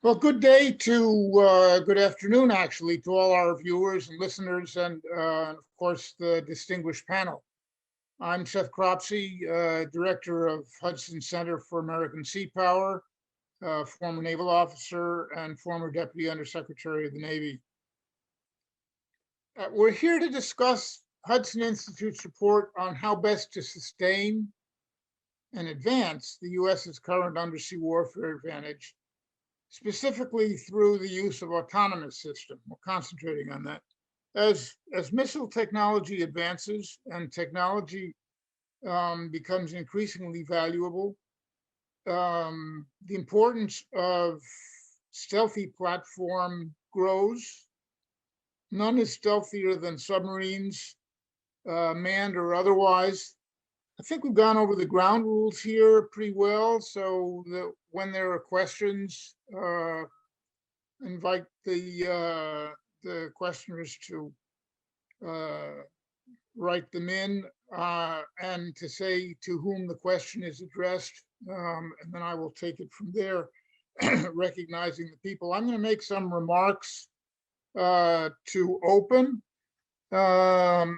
Well, good day to, good afternoon, actually, to all our viewers and listeners, and of course, the distinguished panel. I'm Seth Cropsey, Director of Hudson Center for American Seapower, former naval officer and former Deputy Undersecretary of the Navy. We're here to discuss Hudson Institute's report on how best to sustain and advance the U.S.'s current undersea warfare advantage, specifically through the use of autonomous systems. We're concentrating on that. As missile technology advances and technology becomes increasingly valuable, the importance of stealthy platform grows. None is stealthier than submarines, manned or otherwise. I think we've gone over the ground rules here pretty well, so that when there are questions, invite the questioners to write them in and to say to whom the question is addressed, and then I will take it from there, recognizing the people. I'm going to make some remarks to open of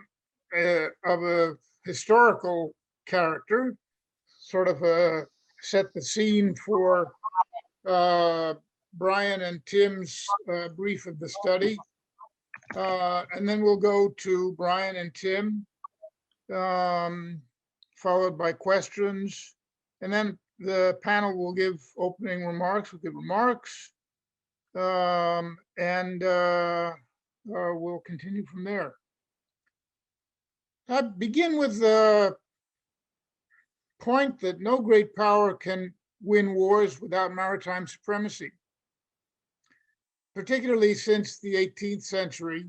a historical character, sort of set the scene for Bryan and Tim's brief of the study. And then we'll go to Bryan and Tim, followed by questions. And then the panel will give opening remarks, and we'll continue from there. I begin with the point that no great power can win wars without maritime supremacy, particularly since the 18th century,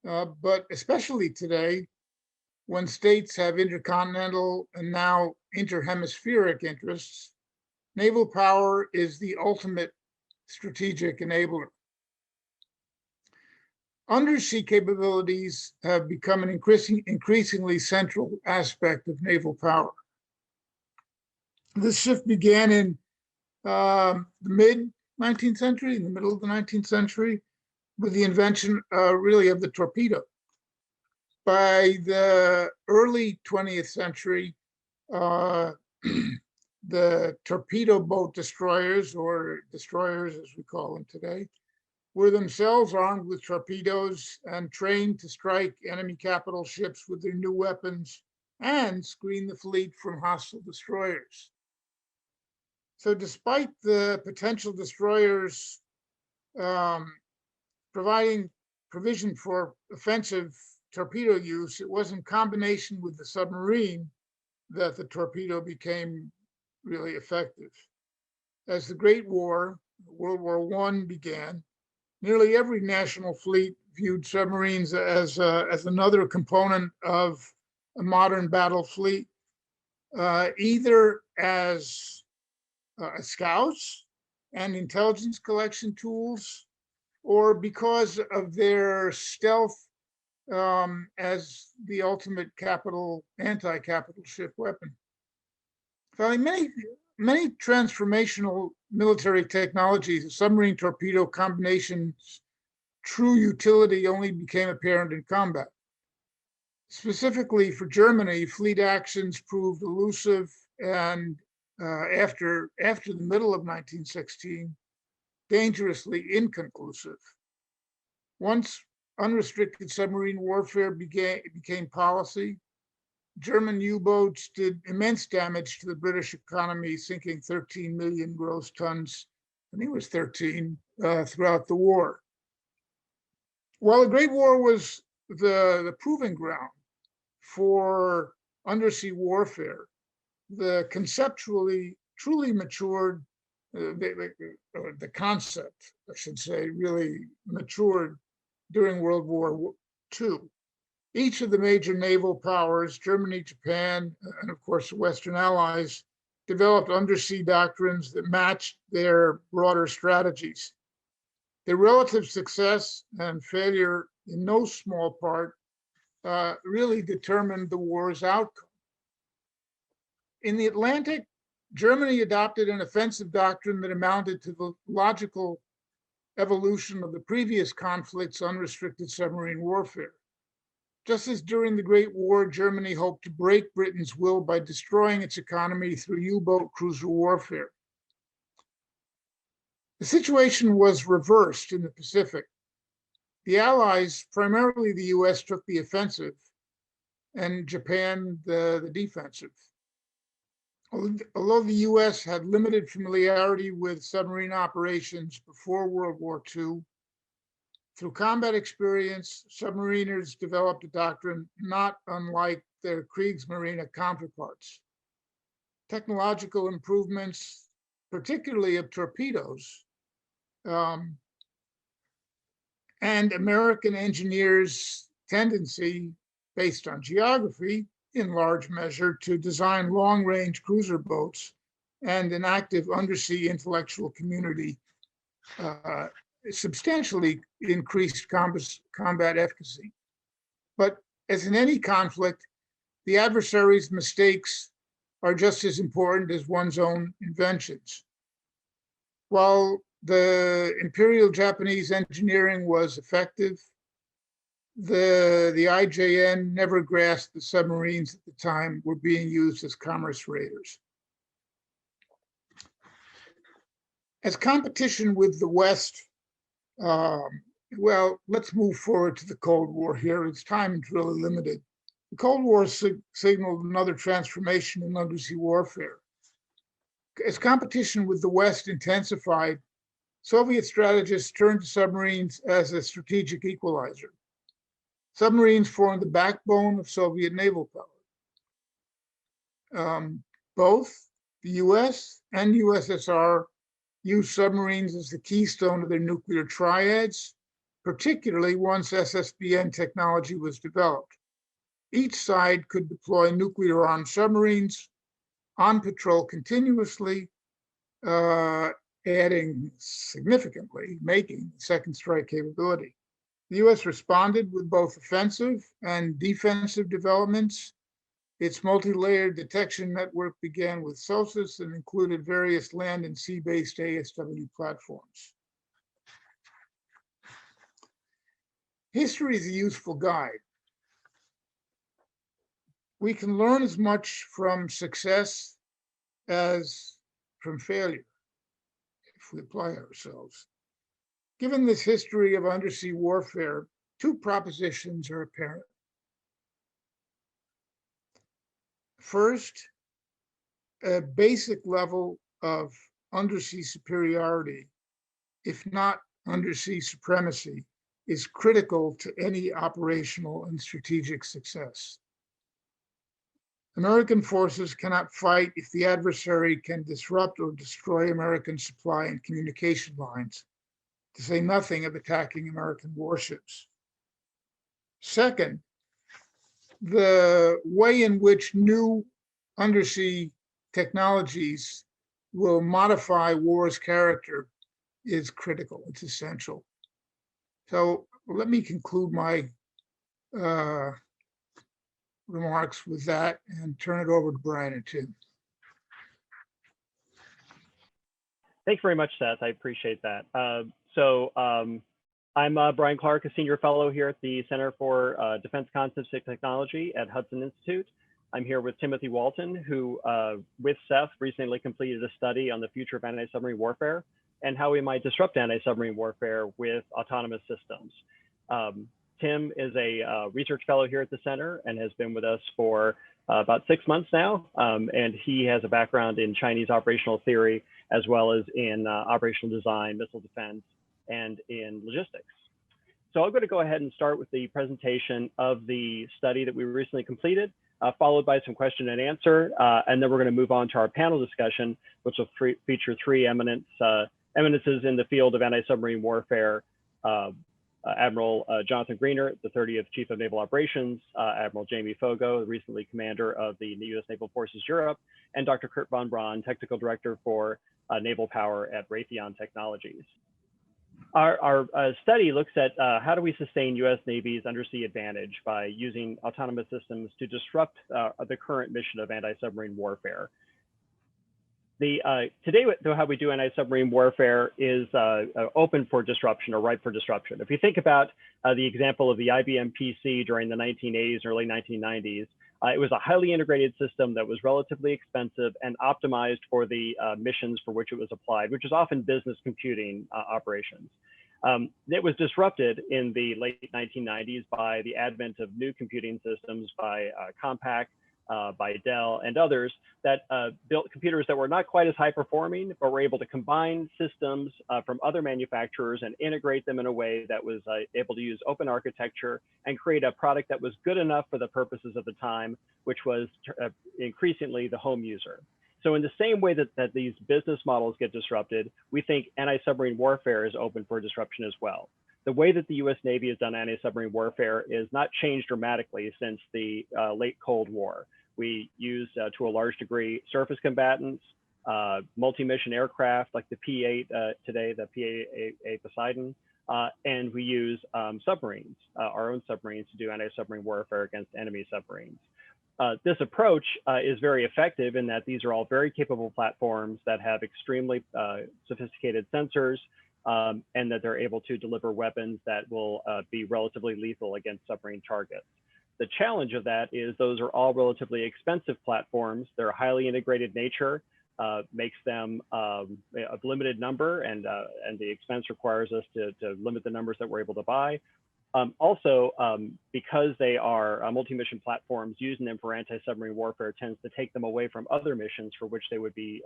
but especially today, when states have intercontinental and now interhemispheric interests. Naval power is the ultimate strategic enabler. Undersea capabilities have become an increasingly central aspect of naval power. This shift began in the mid-19th century, in the middle of the 19th century, with the invention really of the torpedo. By the early 20th century, the torpedo boat destroyers, or destroyers as we call them today, were themselves armed with torpedoes and trained to strike enemy capital ships with their new weapons and screen the fleet from hostile destroyers. So despite the potential destroyers providing provision for offensive torpedo use, it was in combination with the submarine that the torpedo became really effective. As the Great War, World War I began, nearly every national fleet viewed submarines as another component of a modern battle fleet, either as scouts and intelligence collection tools, or because of their stealth as the ultimate anti-capital ship weapon. Finally, many transformational military technologies, the submarine torpedo combination's true utility only became apparent in combat. Specifically for Germany, fleet actions proved elusive, and after the middle of 1916, dangerously inconclusive. Once unrestricted submarine warfare became policy, German U-boats did immense damage to the British economy, sinking 13 million gross tons, I think it was 13, throughout the war. While the Great War was the proving ground for undersea warfare, the conceptually truly matured, the concept, I should say, really matured during World War II. Each of the major naval powers, Germany, Japan, and of course the Western Allies, developed undersea doctrines that matched their broader strategies. Their relative success and failure, in no small part, really determined the war's outcome. In the Atlantic, Germany adopted an offensive doctrine that amounted to the logical evolution of the previous conflict's unrestricted submarine warfare. Just as during the Great War, Germany hoped to break Britain's will by destroying its economy through U-boat cruiser warfare. The situation was reversed in the Pacific. The Allies, primarily the US, took the offensive, and Japan the defensive. Although the US had limited familiarity with submarine operations before World War II, through combat experience, submariners developed a doctrine not unlike their Kriegsmarine counterparts. Technological improvements, particularly of torpedoes, and American engineers' tendency, based on geography, in large measure, to design long-range cruiser boats, and an active undersea intellectual community substantially increased combat efficacy. But as in any conflict, the adversary's mistakes are just as important as one's own inventions. While the Imperial Japanese engineering was effective, the IJN never grasped the submarines at the time were being used as commerce raiders. As competition with the West, well, let's move forward to the Cold War here. Its time is really limited. The Cold War signaled another transformation in undersea warfare. As competition with the West intensified, Soviet strategists turned to submarines as a strategic equalizer. Submarines formed the backbone of Soviet naval power. Both the US and USSR used submarines as the keystone of their nuclear triads, particularly once SSBN technology was developed. Each side could deploy nuclear-armed submarines on patrol continuously, adding significantly, making second strike capability. The US responded with both offensive and defensive developments. Its multi-layered detection network began with SOSUS and included various land and sea-based ASW platforms. History is a useful guide. We can learn as much from success as from failure if we apply ourselves. Given this history of undersea warfare, two propositions are apparent. First, a basic level of undersea superiority, if not undersea supremacy, is critical to any operational and strategic success. American forces cannot fight if the adversary can disrupt or destroy American supply and communication lines, to say nothing of attacking American warships. Second, the way in which new undersea technologies will modify war's character is critical, it's essential. So let me conclude my remarks with that and turn it over to Bryan and Tim. Thanks very much, Seth. I appreciate that. I'm Bryan Clark, a senior fellow here at the Center for Defense Concepts and Technology at Hudson Institute. I'm here with Timothy Walton, who, with Seth, recently completed a study on the future of anti-submarine warfare and how we might disrupt anti-submarine warfare with autonomous systems. Tim is a research fellow here at the center and has been with us for about 6 months now. And he has a background in Chinese operational theory, as well as in operational design, missile defense, and in logistics. So I'm going to go ahead and start with the presentation of the study that we recently completed, followed by some question and answer. And then we're going to move on to our panel discussion, which will feature three eminences in the field of anti-submarine warfare. Admiral Jonathan Greenert, the 30th Chief of Naval Operations, Admiral James F, Foggo, recently Commander of the US Naval Forces Europe, and Dr. Curt von Braun, Technical Director for Naval Power at Raytheon Technologies. Our study looks at how do we sustain US Navy's undersea advantage by using autonomous systems to disrupt the current mission of anti-submarine warfare. Today, how we do anti-submarine warfare is open for disruption or ripe for disruption. If you think about the example of the IBM PC during the 1980s, early 1990s, it was a highly integrated system that was relatively expensive and optimized for the missions for which it was applied, which is often business computing operations. It was disrupted in the late 1990s by the advent of new computing systems by Compaq, by Dell and others that built computers that were not quite as high performing, but were able to combine systems from other manufacturers and integrate them in a way that was able to use open architecture and create a product that was good enough for the purposes of the time, which was increasingly the home user. So in the same way that these business models get disrupted, we think anti-submarine warfare is open for disruption as well. The way that the US Navy has done anti-submarine warfare is not changed dramatically since the late Cold War. We use, to a large degree, surface combatants, multi-mission aircraft like the P-8 today, the P-8 Poseidon, and we use submarines, our own submarines, to do anti-submarine warfare against enemy submarines. This approach is very effective in that these are all very capable platforms that have extremely sophisticated sensors, and that they're able to deliver weapons that will be relatively lethal against submarine targets. The challenge of that is those are all relatively expensive platforms. Their highly integrated nature makes them of limited number, and the expense requires us to limit the numbers that we're able to buy. Also, because they are multi-mission platforms, using them for anti-submarine warfare tends to take them away from other missions for which they would be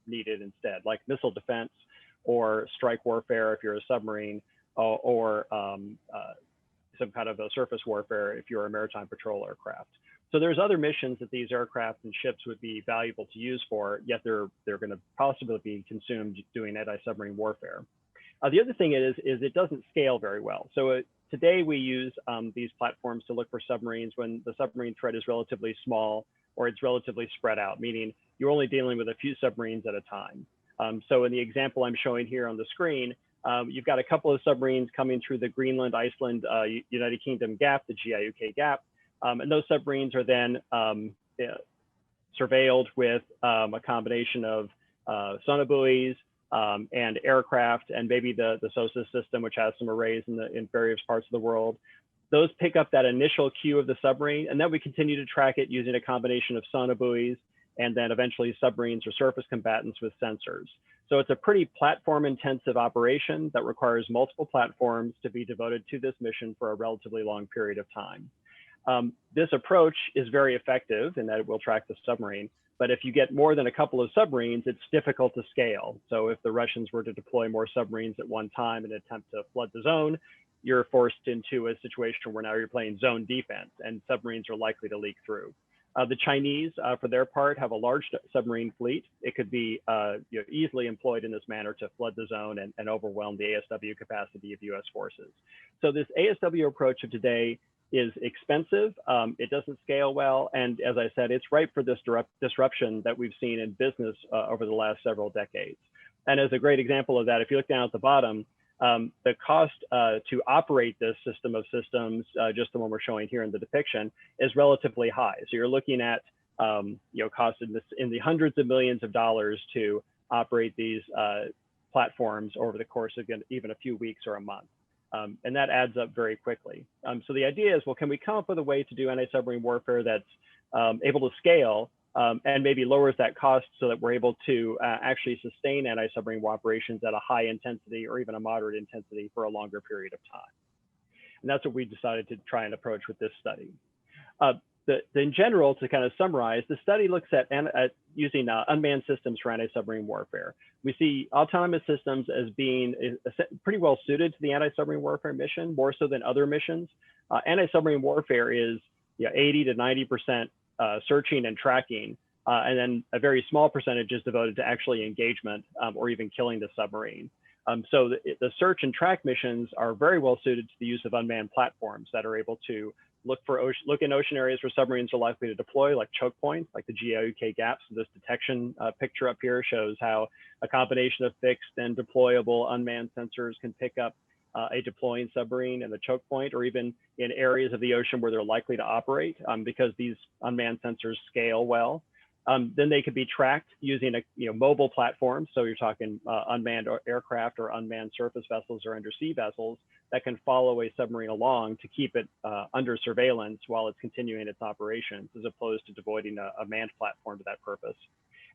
needed instead, like missile defense or strike warfare if you're a submarine, or some kind of a surface warfare if you're a maritime patrol aircraft. So there's other missions that these aircraft and ships would be valuable to use for, yet they're going to possibly be consumed doing anti-submarine warfare. The other thing is it doesn't scale very well. So today we use these platforms to look for submarines when the submarine threat is relatively small or it's relatively spread out, meaning you're only dealing with a few submarines at a time. So in the example I'm showing here on the screen, you've got a couple of submarines coming through the Greenland, Iceland, United Kingdom gap, the GIUK gap. And those submarines are then surveilled with a combination of sonobuoys and aircraft, and maybe the SOSUS system, which has some arrays in various parts of the world. Those pick up that initial cue of the submarine, and then we continue to track it using a combination of sonobuoys and then eventually submarines or surface combatants with sensors. So it's a pretty platform-intensive operation that requires multiple platforms to be devoted to this mission for a relatively long period of time. This approach is very effective in that it will track the submarine, but if you get more than a couple of submarines, it's difficult to scale. So if the Russians were to deploy more submarines at one time and attempt to flood the zone, you're forced into a situation where now you're playing zone defense and submarines are likely to leak through. The Chinese, for their part, have a large submarine fleet. It could be easily employed in this manner to flood the zone and overwhelm the ASW capacity of US forces. So this ASW approach of today is expensive, it doesn't scale well, and as I said, it's ripe for this disruption that we've seen in business over the last several decades. And as a great example of that, if you look down at the bottom, the cost to operate this system of systems, just the one we're showing here in the depiction, is relatively high. So you're looking at costs in the hundreds of millions of dollars to operate these platforms over the course of even a few weeks or a month. And that adds up very quickly. So the idea is, well, can we come up with a way to do anti-submarine warfare that's able to scale and maybe lowers that cost so that we're able to actually sustain anti-submarine operations at a high intensity or even a moderate intensity for a longer period of time. And that's what we decided to try and approach with this study. In general, to kind of summarize, the study looks at using unmanned systems for anti-submarine warfare. We see autonomous systems as being pretty well suited to the anti-submarine warfare mission, more so than other missions. Anti-submarine warfare is 80 to 90% searching and tracking, and then a very small percentage is devoted to actually engagement or even killing the submarine. So the search and track missions are very well suited to the use of unmanned platforms that are able to look in ocean areas where submarines are likely to deploy, like choke points, like the GIUK gaps. So this detection picture up here shows how a combination of fixed and deployable unmanned sensors can pick up a deploying submarine in the choke point, or even in areas of the ocean where they're likely to operate, because these unmanned sensors scale well. then they could be tracked using a mobile platform. So you're talking unmanned aircraft or unmanned surface vessels or undersea vessels that can follow a submarine along to keep it under surveillance while it's continuing its operations, as opposed to devoting a manned platform to that purpose.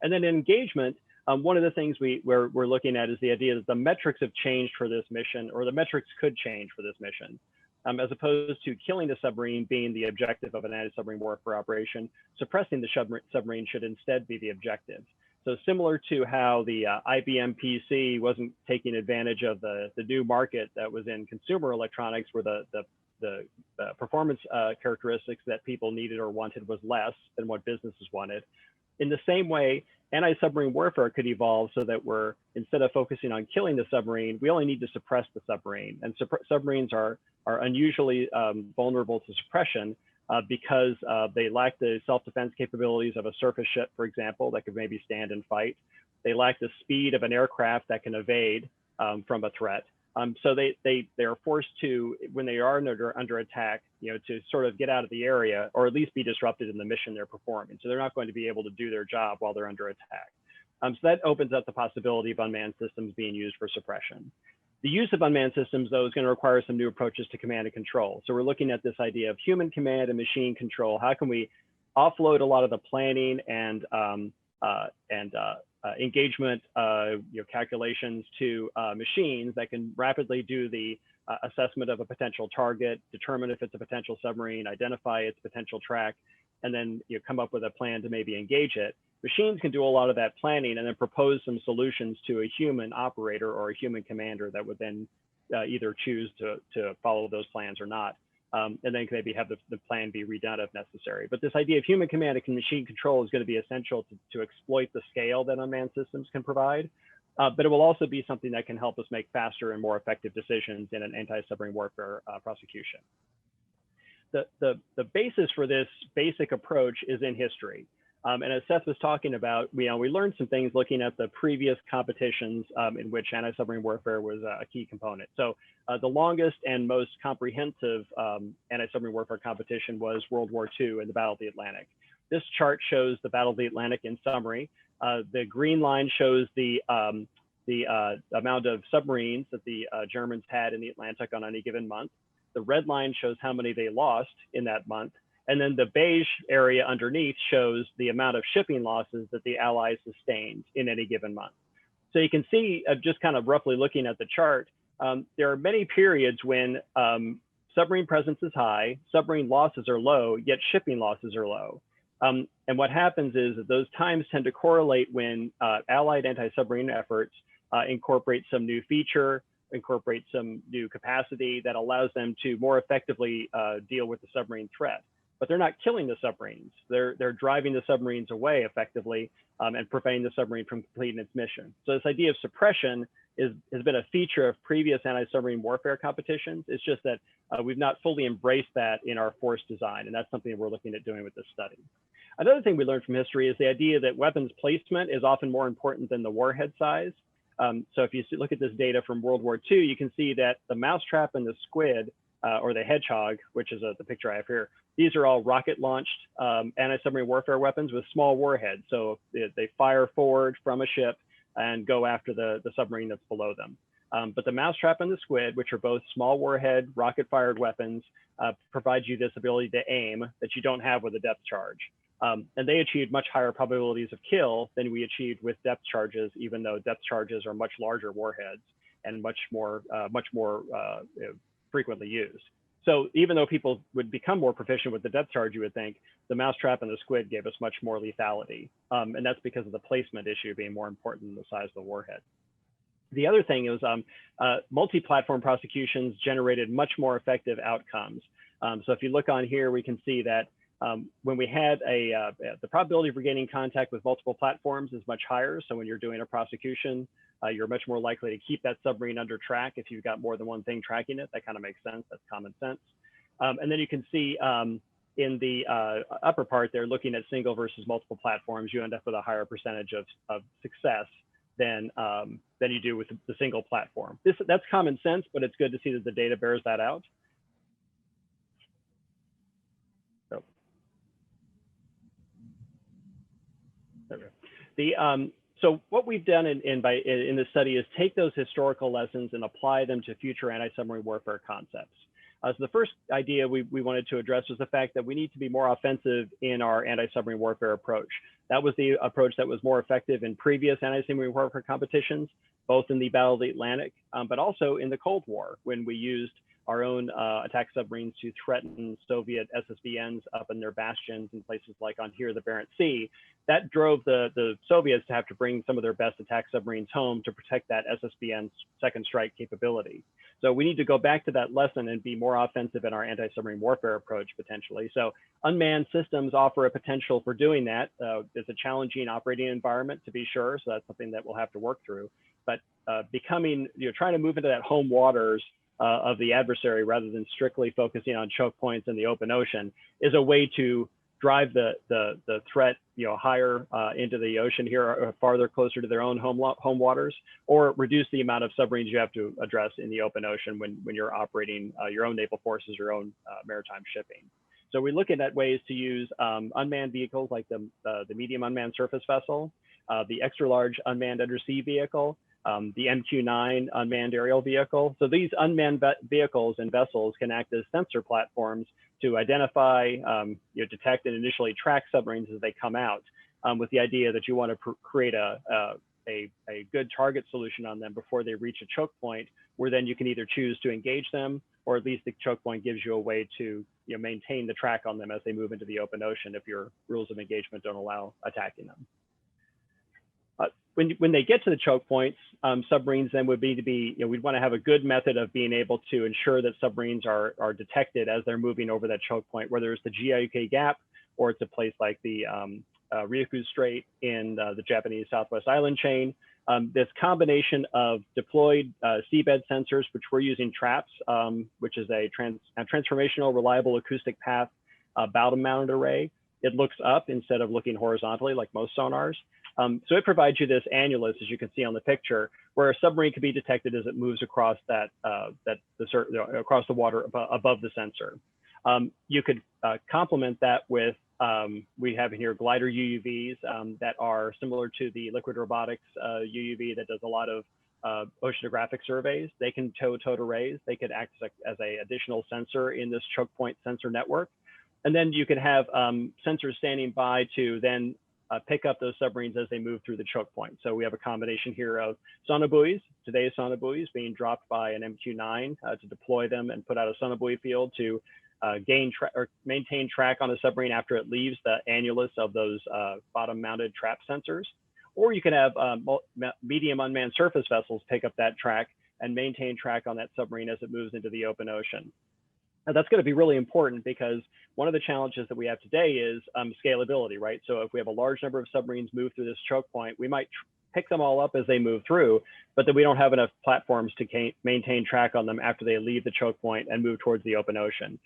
And then in engagement, one of the things we're looking at is the idea that the metrics have changed for this mission, or the metrics could change for this mission. As opposed to killing the submarine being the objective of an anti-submarine warfare operation, suppressing the submarine should instead be the objective. So similar to how the IBM PC wasn't taking advantage of the new market that was in consumer electronics, where the performance characteristics that people needed or wanted was less than what businesses wanted. In the same way, anti-submarine warfare could evolve so that we're, instead of focusing on killing the submarine, we only need to suppress the submarine. And submarines are unusually vulnerable to suppression because they lack the self-defense capabilities of a surface ship, for example, that could maybe stand and fight. They lack the speed of an aircraft that can evade from a threat. So they are forced to, when they are under attack, to sort of get out of the area, or at least be disrupted in the mission they're performing. So they're not going to be able to do their job while they're under attack. So that opens up the possibility of unmanned systems being used for suppression. The use of unmanned systems, though, is going to require some new approaches to command and control. So we're looking at this idea of human command and machine control. How can we offload a lot of the planning and engagement calculations to machines that can rapidly do the assessment of a potential target, determine if it's a potential submarine, identify its potential track, and then come up with a plan to maybe engage it. Machines can do a lot of that planning and then propose some solutions to a human operator or a human commander that would then either choose to follow those plans or not. And then maybe have the plan be redone if necessary. But this idea of human command and machine control is going to be essential to exploit the scale that unmanned systems can provide. But it will also be something that can help us make faster and more effective decisions in an anti-submarine warfare prosecution. The basis for this basic approach is in history. And as Seth was talking about, we learned some things looking at the previous competitions in which anti-submarine warfare was a key component. So the longest and most comprehensive anti-submarine warfare competition was World War II and the Battle of the Atlantic. This chart shows the Battle of the Atlantic in summary. The green line shows the amount of submarines that the Germans had in the Atlantic on any given month. The red line shows how many they lost in that month. And then the beige area underneath shows the amount of shipping losses that the Allies sustained in any given month. So you can see, just kind of roughly looking at the chart, there are many periods when submarine presence is high, submarine losses are low, yet shipping losses are low. And what happens is that those times tend to correlate when Allied anti-submarine efforts incorporate some new feature, incorporate some new capacity that allows them to more effectively deal with the submarine threat. But they're not killing the submarines. They're driving the submarines away effectively and preventing the submarine from completing its mission. So this idea of suppression has been a feature of previous anti-submarine warfare competitions. It's just that we've not fully embraced that in our force design, and that's something we're looking at doing with this study. Another thing we learned from history is the idea that weapons placement is often more important than the warhead size. So if you look at this data from World War II, you can see that the mousetrap and the squid, or the hedgehog, which is the picture I have here, these are all rocket-launched anti-submarine warfare weapons with small warheads. So they fire forward from a ship and go after the submarine that's below them. But the mousetrap and the squid, which are both small warhead, rocket-fired weapons, provide you this ability to aim that you don't have with a depth charge. And they achieved much higher probabilities of kill than we achieved with depth charges, even though depth charges are much larger warheads and much more frequently used. So even though people would become more proficient with the depth charge, you would think, the mousetrap and the squid gave us much more lethality. And that's because of the placement issue being more important than the size of the warhead. The other thing is multi-platform prosecutions generated much more effective outcomes. So if you look on here, we can see that when we had the probability of regaining contact with multiple platforms is much higher. So when you're doing a prosecution, you're much more likely to keep that submarine under track if you've got more than one thing tracking it. That kind of makes sense. That's common sense. And then you can see in the upper part there, looking at single versus multiple platforms, you end up with a higher percentage of success than you do with the single platform. That's common sense, but it's good to see that the data bears that out. So. So what we've done in this study is take those historical lessons and apply them to future anti-submarine warfare concepts. So the first idea we wanted to address was the fact that we need to be more offensive in our anti-submarine warfare approach. That was the approach that was more effective in previous anti-submarine warfare competitions, both in the Battle of the Atlantic, but also in the Cold War, when we used our own attack submarines to threaten Soviet SSBNs up in their bastions in places like on here, the Barents Sea. That drove the Soviets to have to bring some of their best attack submarines home to protect that SSBN's second strike capability. So we need to go back to that lesson and be more offensive in our anti-submarine warfare approach potentially. So unmanned systems offer a potential for doing that. It's a challenging operating environment to be sure, so that's something that we'll have to work through. But trying to move into that home waters of the adversary rather than strictly focusing on choke points in the open ocean is a way to drive the threat higher into the ocean here, or farther closer to their own home waters, or reduce the amount of submarines you have to address in the open ocean when you're operating your own naval forces, your own maritime shipping. So we're looking at ways to use unmanned vehicles like the medium unmanned surface vessel, the extra large unmanned undersea vehicle, the MQ-9 unmanned aerial vehicle. So these unmanned vehicles and vessels can act as sensor platforms to identify, detect and initially track submarines as they come out, with the idea that you want to create a good target solution on them before they reach a choke point, where then you can either choose to engage them, or at least the choke point gives you a way to maintain the track on them as they move into the open ocean if your rules of engagement don't allow attacking them. When they get to the choke points, submarines then would we'd want to have a good method of being able to ensure that submarines are detected as they're moving over that choke point, whether it's the GIUK Gap or it's a place like the Ryukyu Strait in the Japanese Southwest Island chain. This combination of deployed seabed sensors, which we're using TRAPS, which is a transformational reliable acoustic path bottom mounted array. It looks up instead of looking horizontally like most sonars. So it provides you this annulus, as you can see on the picture, where a submarine can be detected as it moves across across the water above the sensor. You could complement that with, we have here glider UUVs that are similar to the liquid robotics UUV that does a lot of oceanographic surveys. They can tow towed arrays. They could act as an additional sensor in this choke point sensor network. And then you could have sensors standing by to then pick up those submarines as they move through the choke point. So we have a combination here of sonobuoys, today's sonobuoys being dropped by an MQ-9 to deploy them and put out a sonobuoy field to maintain track on a submarine after it leaves the annulus of those bottom mounted trap sensors. Or you can have medium unmanned surface vessels pick up that track and maintain track on that submarine as it moves into the open ocean. Now, that's going to be really important because one of the challenges that we have today is scalability, right? So if we have a large number of submarines move through this choke point, we might pick them all up as they move through, but then we don't have enough platforms to maintain track on them after they leave the choke point and move towards the open ocean.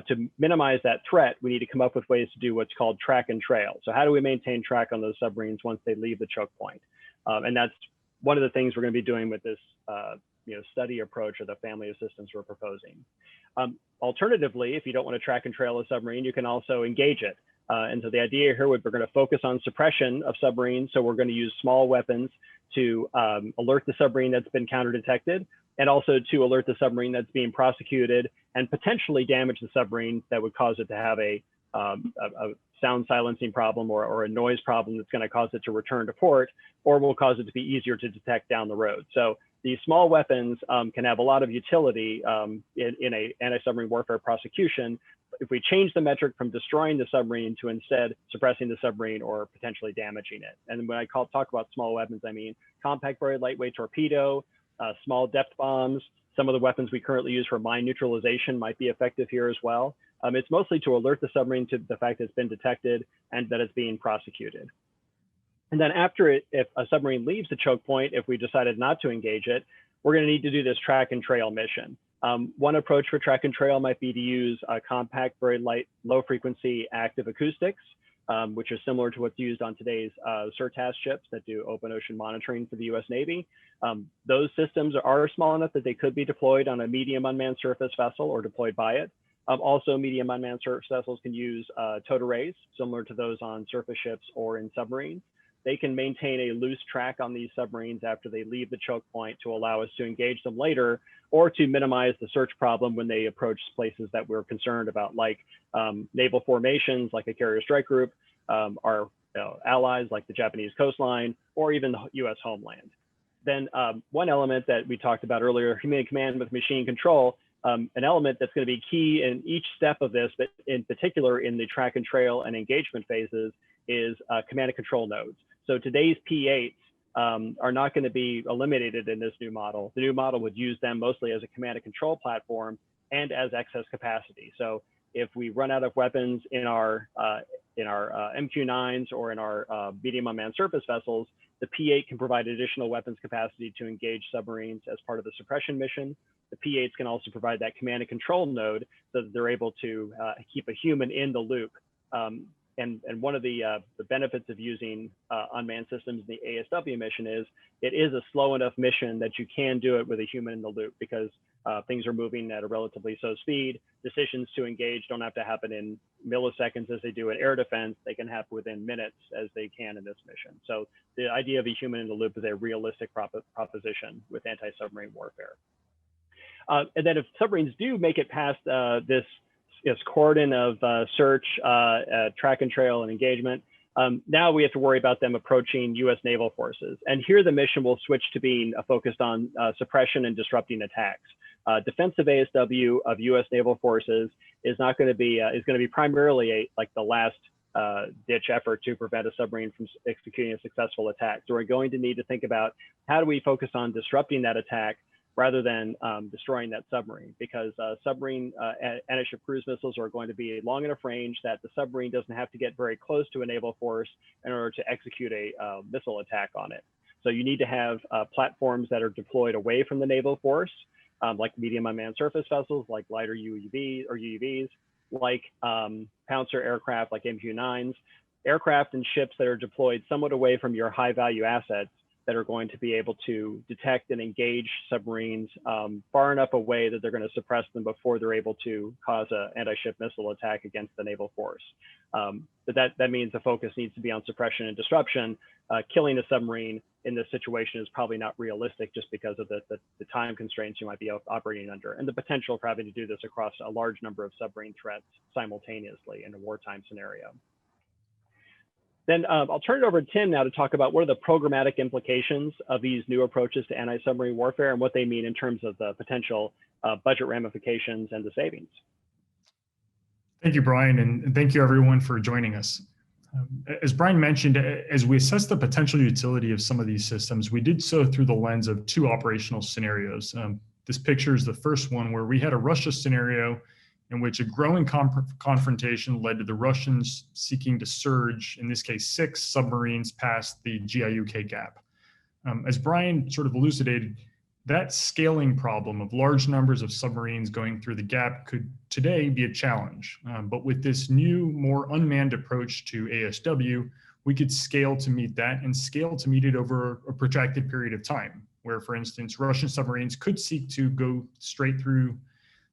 To minimize that threat, we need to come up with ways to do what's called track and trail. So how do we maintain track on those submarines once they leave the choke point? And that's one of the things we're going to be doing with this study approach or the family of systems we're proposing. Alternatively, if you don't want to track and trail a submarine, you can also engage it. And so the idea here we're going to focus on suppression of submarines. So we're going to use small weapons to alert the submarine that's been counter detected, and also to alert the submarine that's being prosecuted and potentially damage the submarine that would cause it to have a sound silencing problem or a noise problem that's going to cause it to return to port, or will cause it to be easier to detect down the road. So these small weapons can have a lot of utility in a anti-submarine warfare prosecution if we change the metric from destroying the submarine to instead suppressing the submarine or potentially damaging it. And when I talk about small weapons, I mean compact, very lightweight torpedo, small depth bombs. Some of the weapons we currently use for mine neutralization might be effective here as well. It's mostly to alert the submarine to the fact that it's been detected and that it's being prosecuted. And then after if a submarine leaves the choke point, if we decided not to engage it, we're going to need to do this track and trail mission. One approach for track and trail might be to use compact, very light, low frequency active acoustics, which is similar to what's used on today's SIRTAS ships that do open ocean monitoring for the US Navy. Those systems are small enough that they could be deployed on a medium unmanned surface vessel or deployed by it. Also, medium unmanned surface vessels can use towed arrays, similar to those on surface ships or in submarines. they can maintain a loose track on these submarines after they leave the choke point to allow us to engage them later, or to minimize the search problem when they approach places that we're concerned about, like naval formations, like a carrier strike group, our allies, like the Japanese coastline, or even the US homeland. Then one element that we talked about earlier, human command with machine control, an element that's going to be key in each step of this, but in particular in the track and trail and engagement phases, is command and control nodes. So today's P8s are not going to be eliminated in this new model. The new model would use them mostly as a command and control platform and as excess capacity. So if we run out of weapons in our MQ-9s or in our medium unmanned surface vessels, the P8 can provide additional weapons capacity to engage submarines as part of the suppression mission. The P8s can also provide that command and control node so that they're able to keep a human in the loop. And one of the benefits of using unmanned systems in the ASW mission is it is a slow enough mission that you can do it with a human in the loop, because things are moving at a relatively slow speed. Decisions to engage don't have to happen in milliseconds as they do in air defense. They can happen within minutes as they can in this mission. So the idea of a human in the loop is a realistic proposition with anti-submarine warfare. And then if submarines do make it past this cordon of search, track and trail, and engagement, now we have to worry about them approaching US Naval Forces. And here the mission will switch to being focused on suppression and disrupting attacks. Defensive ASW of US Naval Forces is not going to be, is going to be primarily like the last ditch effort to prevent a submarine from executing a successful attack. So we're going to need to think about how do we focus on disrupting that attack rather than destroying that submarine, because submarine anti-ship cruise missiles are going to be long enough range that the submarine doesn't have to get very close to a naval force in order to execute a missile attack on it. So you need to have platforms that are deployed away from the naval force, like medium unmanned surface vessels, like lighter UUVs, like Pouncer aircraft, like MQ-9s, aircraft and ships that are deployed somewhat away from your high value assets, that are going to be able to detect and engage submarines far enough away that they're going to suppress them before they're able to cause an anti-ship missile attack against the naval force. But that means the focus needs to be on suppression and disruption. Killing a submarine in this situation is probably not realistic, just because of the time constraints you might be operating under, and the potential for having to do this across a large number of submarine threats simultaneously in a wartime scenario. Then I'll turn it over to Tim now to talk about what are the programmatic implications of these new approaches to anti-submarine warfare and what they mean in terms of the potential budget ramifications and the savings. Thank you, Brian, and thank you everyone for joining us. As Brian mentioned, as we assess the potential utility of some of these systems, we did so through the lens of two operational scenarios. This picture is the first one, where we had a Russia scenario in which a growing confrontation led to the Russians seeking to surge, in this case, 6 submarines past the GIUK gap. As Brian sort of elucidated, that scaling problem of large numbers of submarines going through the gap could today be a challenge. But with this new, more unmanned approach to ASW, we could scale to meet that, and scale to meet it over a protracted period of time, where, for instance, Russian submarines could seek to go straight through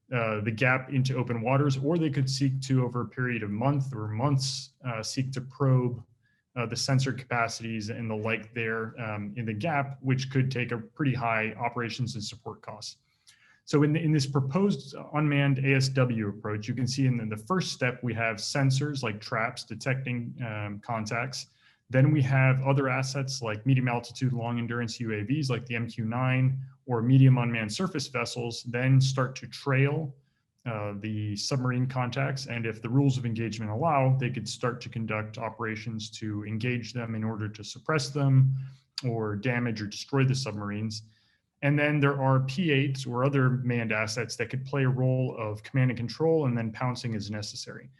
the gap into open waters, or they could seek to, over a period of months, seek to probe the sensor capacities and the like there in the gap, which could take a pretty high operations and support costs. So in this proposed unmanned ASW approach, you can see in the first step, we have sensors like traps detecting contacts. Then we have other assets like medium altitude, long endurance UAVs like the MQ-9 or medium unmanned surface vessels, then start to trail the submarine contacts. And if the rules of engagement allow, they could start to conduct operations to engage them in order to suppress them or damage or destroy the submarines. And then there are P8s or other manned assets that could play a role of command and control and then pouncing as necessary.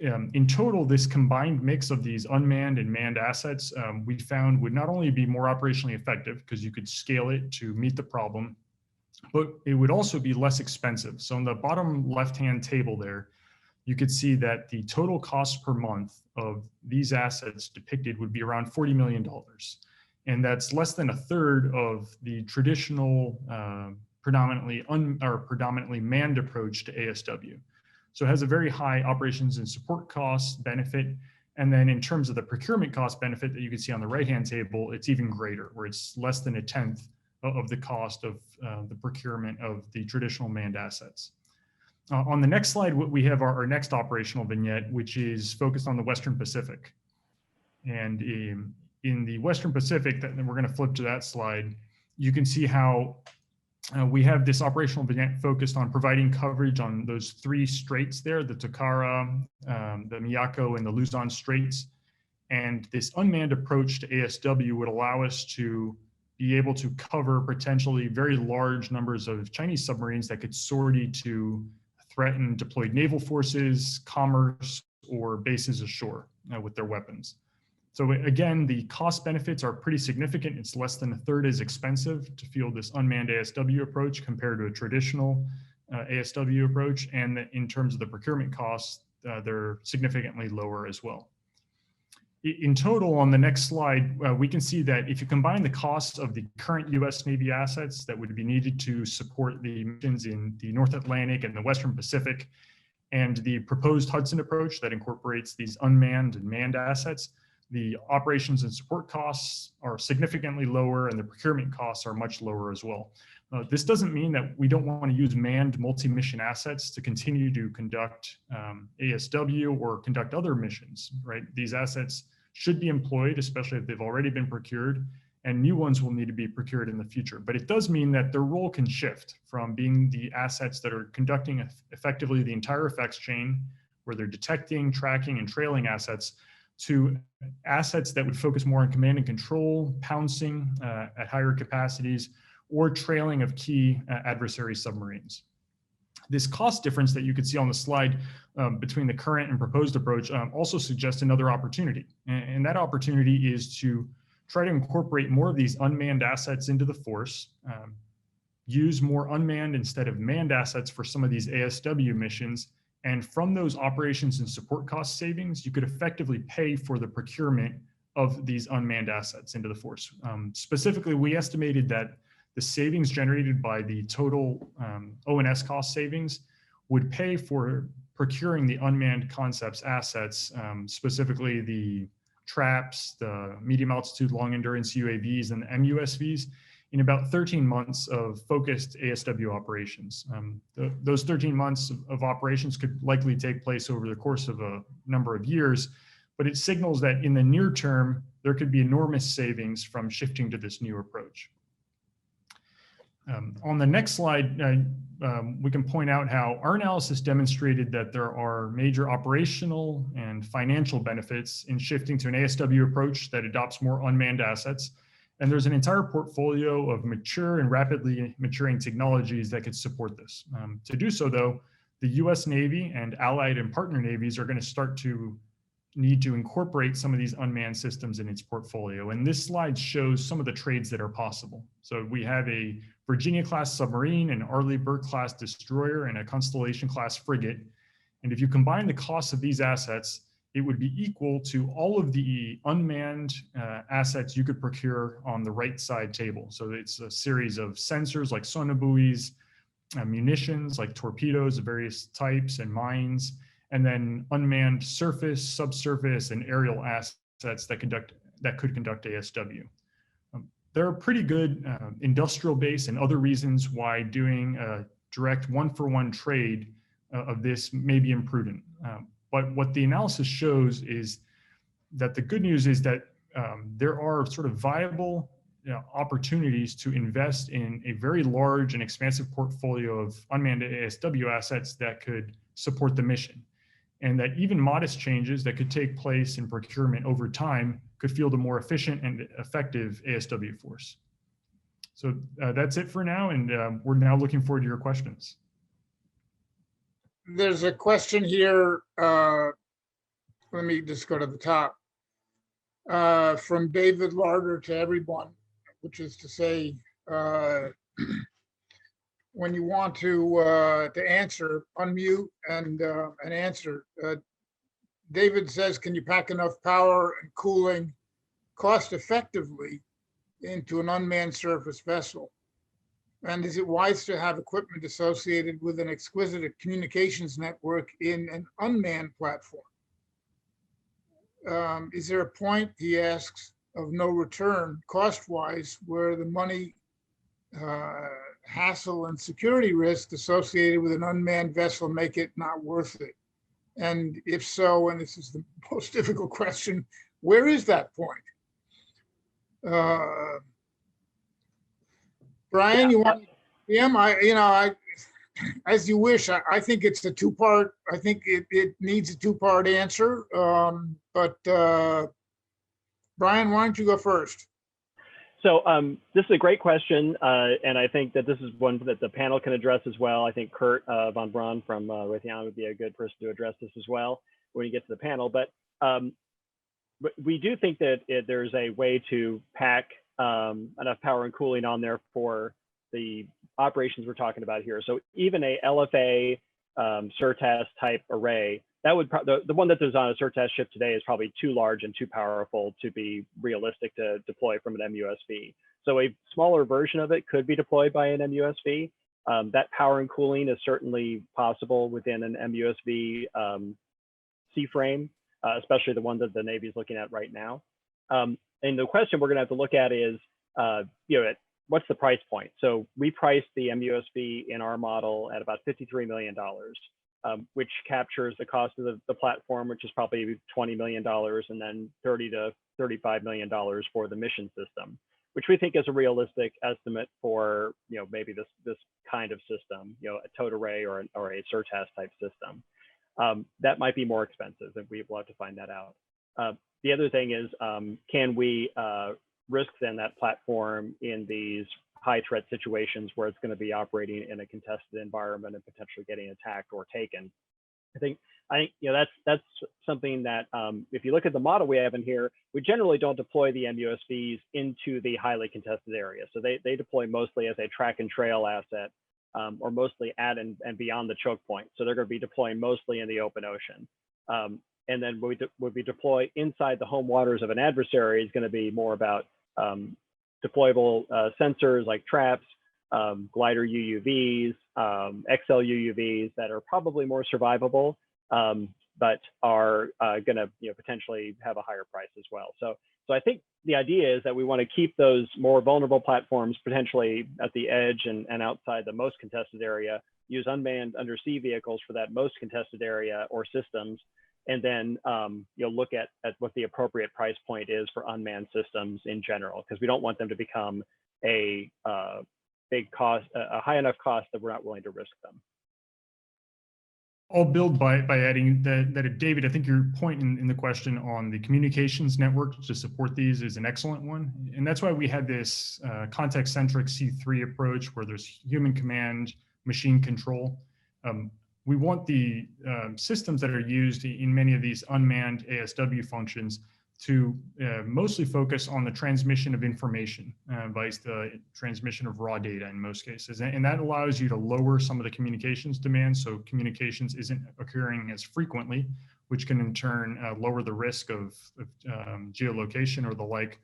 In total, this combined mix of these unmanned and manned assets, we found would not only be more operationally effective, because you could scale it to meet the problem, but it would also be less expensive. So on the bottom left-hand table there, you could see that the total cost per month of these assets depicted would be around $40 million. And that's less than a third of the traditional predominantly manned approach to ASW. So it has a very high operations and support cost benefit, And then in terms of the procurement cost benefit that you can see on the right-hand table, it's even greater, where it's less than a tenth of the cost of the procurement of the traditional manned assets. On the next slide, we have our next operational vignette, which is focused on the Western Pacific. And in the Western Pacific, then we're going to flip to that slide, you can see how we have this operational vignette focused on providing coverage on those three straits there, the Takara, the Miyako, and the Luzon Straits. And this unmanned approach to ASW would allow us to be able to cover potentially very large numbers of Chinese submarines that could sortie to threaten deployed naval forces, commerce, or bases ashore with their weapons. So again, the cost benefits are pretty significant. It's less than a third as expensive to field this unmanned ASW approach compared to a traditional ASW approach. And in terms of the procurement costs, they're significantly lower as well. In total, on the next slide, we can see that if you combine the costs of the current US Navy assets that would be needed to support the missions in the North Atlantic and the Western Pacific, and the proposed Hudson approach that incorporates these unmanned and manned assets, the operations and support costs are significantly lower and the procurement costs are much lower as well. This doesn't mean that we don't want to use manned multi-mission assets to continue to conduct ASW or conduct other missions, right? These assets should be employed, especially if they've already been procured, and new ones will need to be procured in the future. But it does mean that their role can shift from being the assets that are conducting effectively the entire effects chain, where they're detecting, tracking, and trailing assets, to assets that would focus more on command and control, pouncing at higher capacities, or trailing of key adversary submarines. This cost difference that you can see on the slide between the current and proposed approach also suggests another opportunity. And that opportunity is to try to incorporate more of these unmanned assets into the force, use more unmanned instead of manned assets for some of these ASW missions. And from those operations and support cost savings, you could effectively pay for the procurement of these unmanned assets into the force. Specifically, we estimated that the savings generated by the total O&S cost savings would pay for procuring the unmanned concepts assets, specifically the traps, the medium altitude long endurance UAVs, and the MUSVs, in about 13 months of focused ASW operations. Those 13 months of operations could likely take place over the course of a number of years, but it signals that in the near term, there could be enormous savings from shifting to this new approach. On the next slide, we can point out how our analysis demonstrated that there are major operational and financial benefits in shifting to an ASW approach that adopts more unmanned assets. And there's an entire portfolio of mature and rapidly maturing technologies that could support this. To do so, though, the US Navy and allied and partner navies are going to start to need to incorporate some of these unmanned systems in its portfolio. And this slide shows some of the trades that are possible. So we have a Virginia-class submarine, an Arleigh Burke-class destroyer, and a Constellation-class frigate. And if you combine the costs of these assets, it would be equal to all of the unmanned assets you could procure on the right side table. So it's a series of sensors like sonobuoys, munitions like torpedoes of various types and mines, and then unmanned surface, subsurface, and aerial assets that could conduct ASW. There are pretty good industrial base and other reasons why doing a direct one-for-one trade of this may be imprudent. But what the analysis shows is that the good news is that there are sort of viable opportunities to invest in a very large and expansive portfolio of unmanned ASW assets that could support the mission. And that even modest changes that could take place in procurement over time could field a more efficient and effective ASW force. So that's it for now, and we're now looking forward to your questions. There's a question here. Let me just go to the top. From David Larder to everyone, which is to say, when you want to answer, unmute and answer. David says, can you pack enough power and cooling cost effectively into an unmanned surface vessel? And is it wise to have equipment associated with an exquisite communications network in an unmanned platform? is there a point, he asks, of no return cost-wise where the money, hassle and security risk associated with an unmanned vessel make it not worth it? And if so, and this is the most difficult question, where is that point? Bryan, you want? Yeah, as you wish. I think it's a two-part. I think it needs a two-part answer. But Bryan, why don't you go first? So this is a great question, and I think that this is one that the panel can address as well. I think Curt von Braun from Raytheon would be a good person to address this as well when you get to the panel. But we do think that there's a way to pack enough power and cooling on there for the operations we're talking about here. So even a LFA surtask type array, that would the one that is on a surtask ship today is probably too large and too powerful to be realistic to deploy from an MUSV. So a smaller version of it could be deployed by an MUSV. That power and cooling is certainly possible within an MUSV C-frame, especially the one that the Navy is looking at right now. And the question we're going to have to look at is, what's the price point? So we priced the MUSV in our model at about $53 million, which captures the cost of the platform, which is probably $20 million, and then $30 to $35 million for the mission system, which we think is a realistic estimate for maybe this kind of system, a towed array or a surtask type system. That might be more expensive, and we will have to find that out. The other thing is, can we risk then that platform in these high threat situations where it's going to be operating in a contested environment and potentially getting attacked or taken? I think that's something that if you look at the model we have in here, we generally don't deploy the MUSVs into the highly contested area. So they deploy mostly as a track and trail asset, or mostly at and beyond the choke point. So they're going to be deploying mostly in the open ocean. And then when we deploy inside the home waters of an adversary, is going to be more about deployable sensors like traps, glider UUVs, XL UUVs that are probably more survivable, but are going to potentially have a higher price as well. So I think the idea is that we want to keep those more vulnerable platforms potentially at the edge and outside the most contested area, use unmanned undersea vehicles for that most contested area or systems, and then look at what the appropriate price point is for unmanned systems in general, because we don't want them to become a big cost, a high enough cost that we're not willing to risk them. I'll build by adding that, David, I think your point in the question on the communications network to support these is an excellent one. And that's why we had this context-centric C3 approach where there's human command, machine control. We want the systems that are used in many of these unmanned ASW functions to mostly focus on the transmission of information, vice the transmission of raw data in most cases. And that allows you to lower some of the communications demands, so communications isn't occurring as frequently, which can in turn lower the risk of geolocation or the like.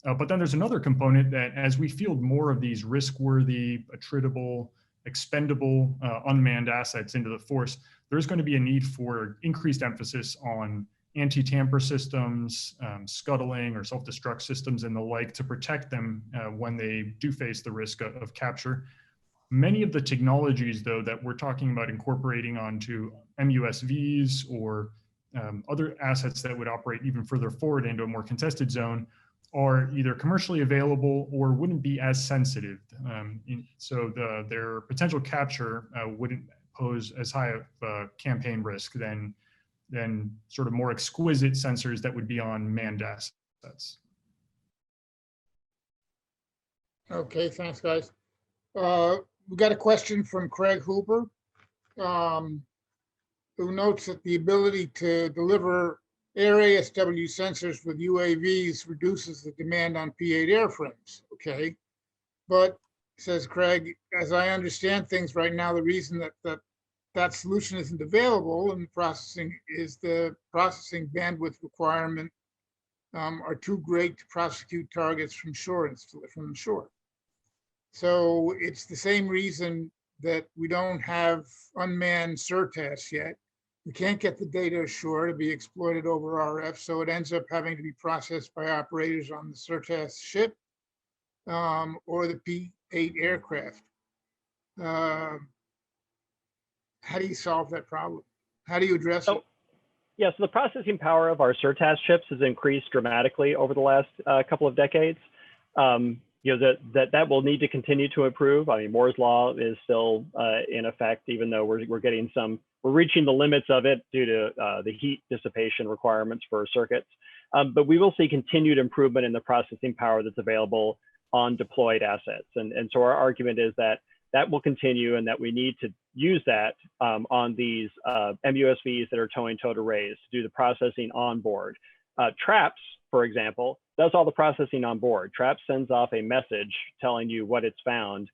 But then there's another component that as we field more of these risk-worthy, attritable, expendable unmanned assets into the force, there's going to be a need for increased emphasis on anti-tamper systems, scuttling or self-destruct systems and the like to protect them when they do face the risk of capture. Many of the technologies, though, that we're talking about incorporating onto MUSVs or other assets that would operate even further forward into a more contested zone are either commercially available or wouldn't be as sensitive. So their potential capture wouldn't pose as high of a campaign risk than sort of more exquisite sensors that would be on manned assets. Okay, thanks, guys. We got a question from Craig Hooper, who notes that the ability to deliver air ASW sensors with UAVs reduces the demand on P-8 airframes. Okay, but says Craig, as I understand things right now, the reason that solution isn't available and the processing bandwidth requirement are too great to prosecute targets from shore from the shore. So it's the same reason that we don't have unmanned surtask yet, We can't get the data ashore to be exploited over RF, so it ends up having to be processed by operators on the CERTAS ship or the P-8 aircraft. How do you solve that problem? How do you address it? Yeah, so the processing power of our CERTAS ships has increased dramatically over the last couple of decades. You know, that will need to continue to improve. I mean, Moore's law is still in effect, even though we're reaching the limits of it due to the heat dissipation requirements for circuits. But we will see continued improvement in the processing power that's available on deployed assets. And so our argument is that that will continue and that we need to use that on these MUSVs that are towing towed arrays to do the processing on board. TRAPS, for example, does all the processing on board. TRAPS sends off a message telling you what it's found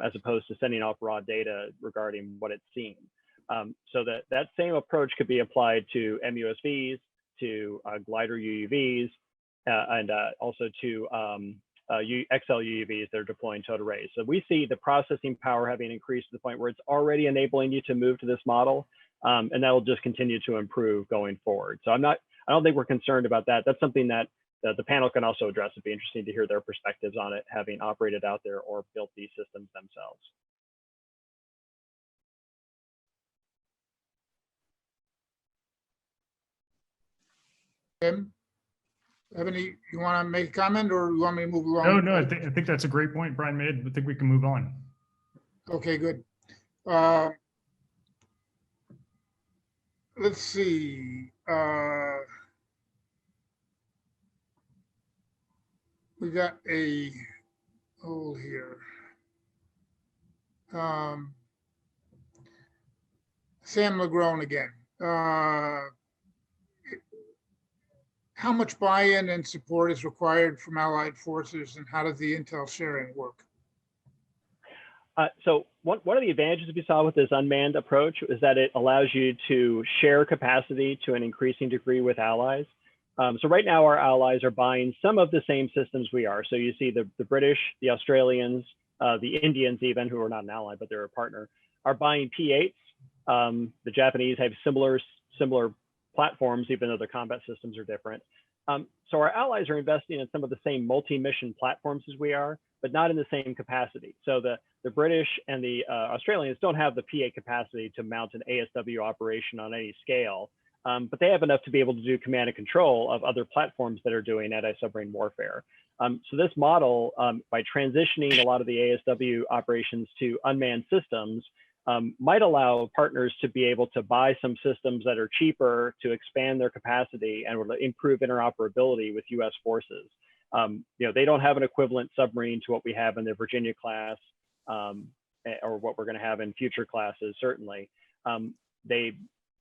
as opposed to sending off raw data regarding what it's seen. So that same approach could be applied to MUSVs, to glider UUVs, and also to XL UUVs that are deploying towed arrays. So we see the processing power having increased to the point where it's already enabling you to move to this model, and that will just continue to improve going forward. So I don't think we're concerned about that. That's something that the panel can also address. It'd be interesting to hear their perspectives on it, having operated out there or built these systems themselves. Tim, you want to make a comment, or you want me to move along? No, I think that's a great point Brian made. I think we can move on. Okay, good. Let's see. We got a hole here. Sam Legrone again. How much buy-in and support is required from allied forces, and how does the intel sharing work? So one of the advantages we saw with this unmanned approach is that it allows you to share capacity to an increasing degree with allies. So right now our allies are buying some of the same systems we are. So you see the British, the Australians, the Indians even, who are not an ally, but they're a partner, are buying P-8s. The Japanese have similar platforms, even though their combat systems are different. So our allies are investing in some of the same multi-mission platforms as we are, but not in the same capacity. So the British and the Australians don't have the P-8 capacity to mount an ASW operation on any scale, but they have enough to be able to do command and control of other platforms that are doing anti-submarine warfare. So this model, by transitioning a lot of the ASW operations to unmanned systems, might allow partners to be able to buy some systems that are cheaper to expand their capacity and will improve interoperability with US forces. They don't have an equivalent submarine to what we have in the Virginia class or what we're going to have in future classes, certainly. They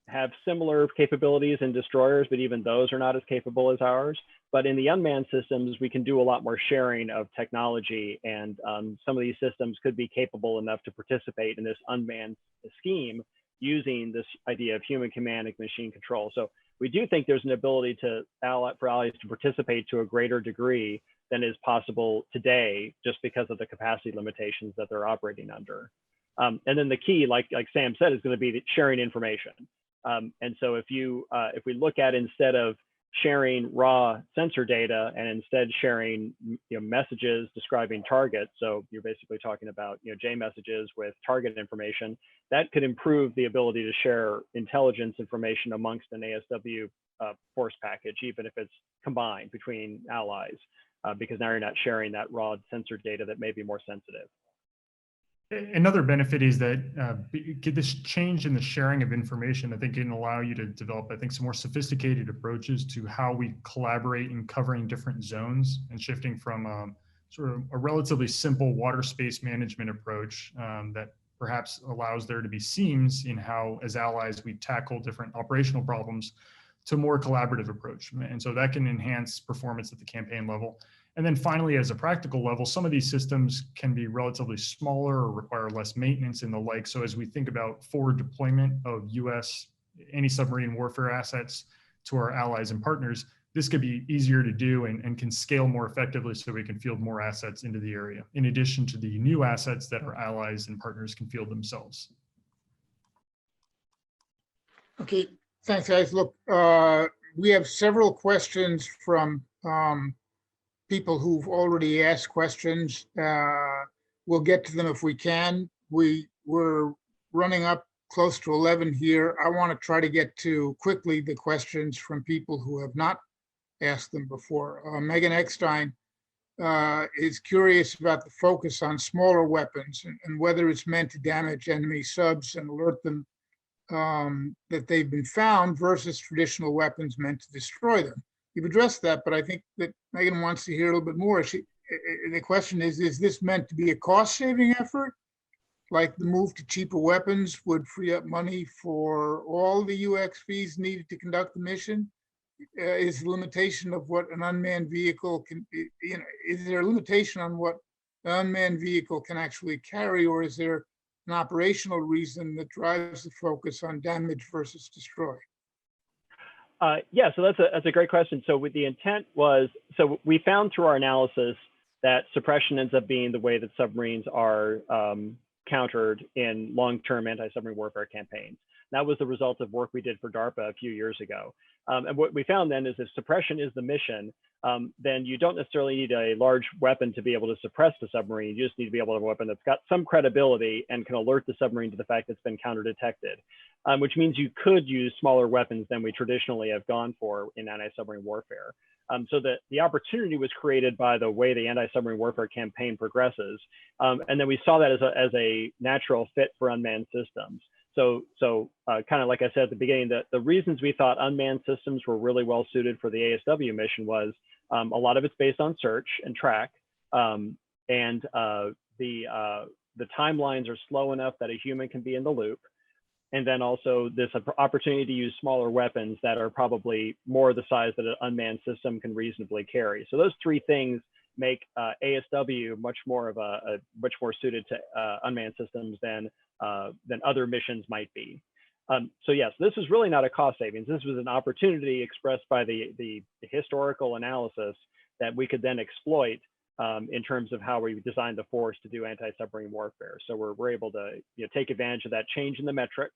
have similar capabilities in destroyers, but even those are not as capable as ours. But in the unmanned systems, we can do a lot more sharing of technology, and some of these systems could be capable enough to participate in this unmanned scheme using this idea of human command and machine control. So we do think there's an ability for allies to participate to a greater degree than is possible today, just because of the capacity limitations that they're operating under. And then the key, like Sam said, is going to be sharing information. And so if we look at, instead of sharing raw sensor data and instead sharing messages describing targets, so you're basically talking about J messages with target information, that could improve the ability to share intelligence information amongst an ASW force package, even if it's combined between allies, because now you're not sharing that raw sensor data that may be more sensitive. Another benefit is that this change in the sharing of information, I think, can allow you to develop, some more sophisticated approaches to how we collaborate in covering different zones, and shifting from sort of a relatively simple water space management approach that perhaps allows there to be seams in how, as allies, we tackle different operational problems, to a more collaborative approach. And so that can enhance performance at the campaign level. And then finally, as a practical level, some of these systems can be relatively smaller or require less maintenance and the like. So as we think about forward deployment of US anti-submarine warfare assets to our allies and partners, this could be easier to do and can scale more effectively, so we can field more assets into the area, in addition to the new assets that our allies and partners can field themselves. Okay, thanks, guys. Look, we have several questions from people who've already asked questions. We'll get to them if we can. We're running up close to 11 here. I want to try to get to quickly the questions from people who have not asked them before. Megan Eckstein is curious about the focus on smaller weapons and whether it's meant to damage enemy subs and alert them that they've been found versus traditional weapons meant to destroy them. You've addressed that, but I think that Megan wants to hear a little bit more. The question is this meant to be a cost-saving effort? Like the move to cheaper weapons would free up money for all the UX fees needed to conduct the mission? Is the limitation of what an unmanned vehicle can, is there a limitation on what an unmanned vehicle can actually carry, or is there an operational reason that drives the focus on damage versus destroy? Yeah, so that's a great question. So with the intent was, so we found through our analysis that suppression ends up being the way that submarines are countered in long-term anti-submarine warfare campaigns. That was the result of work we did for DARPA a few years ago. And what we found then is if suppression is the mission, then you don't necessarily need a large weapon to be able to suppress the submarine. You just need to be able to have a weapon that's got some credibility and can alert the submarine to the fact that it's been counter-detected, which means you could use smaller weapons than we traditionally have gone for in anti-submarine warfare. So the opportunity was created by the way the anti-submarine warfare campaign progresses. And then we saw that as a natural fit for unmanned systems. So kind of like I said at the beginning, the reasons we thought unmanned systems were really well suited for the ASW mission was a lot of it's based on search and track. And the timelines are slow enough that a human can be in the loop. And then also this opportunity to use smaller weapons that are probably more the size that an unmanned system can reasonably carry. So those three things make ASW much more suited to unmanned systems than other missions might be. So yes, this is really not a cost savings. This was an opportunity expressed by the historical analysis that we could then exploit in terms of how we designed the force to do anti-submarine warfare. So we're able to take advantage of that change in the metric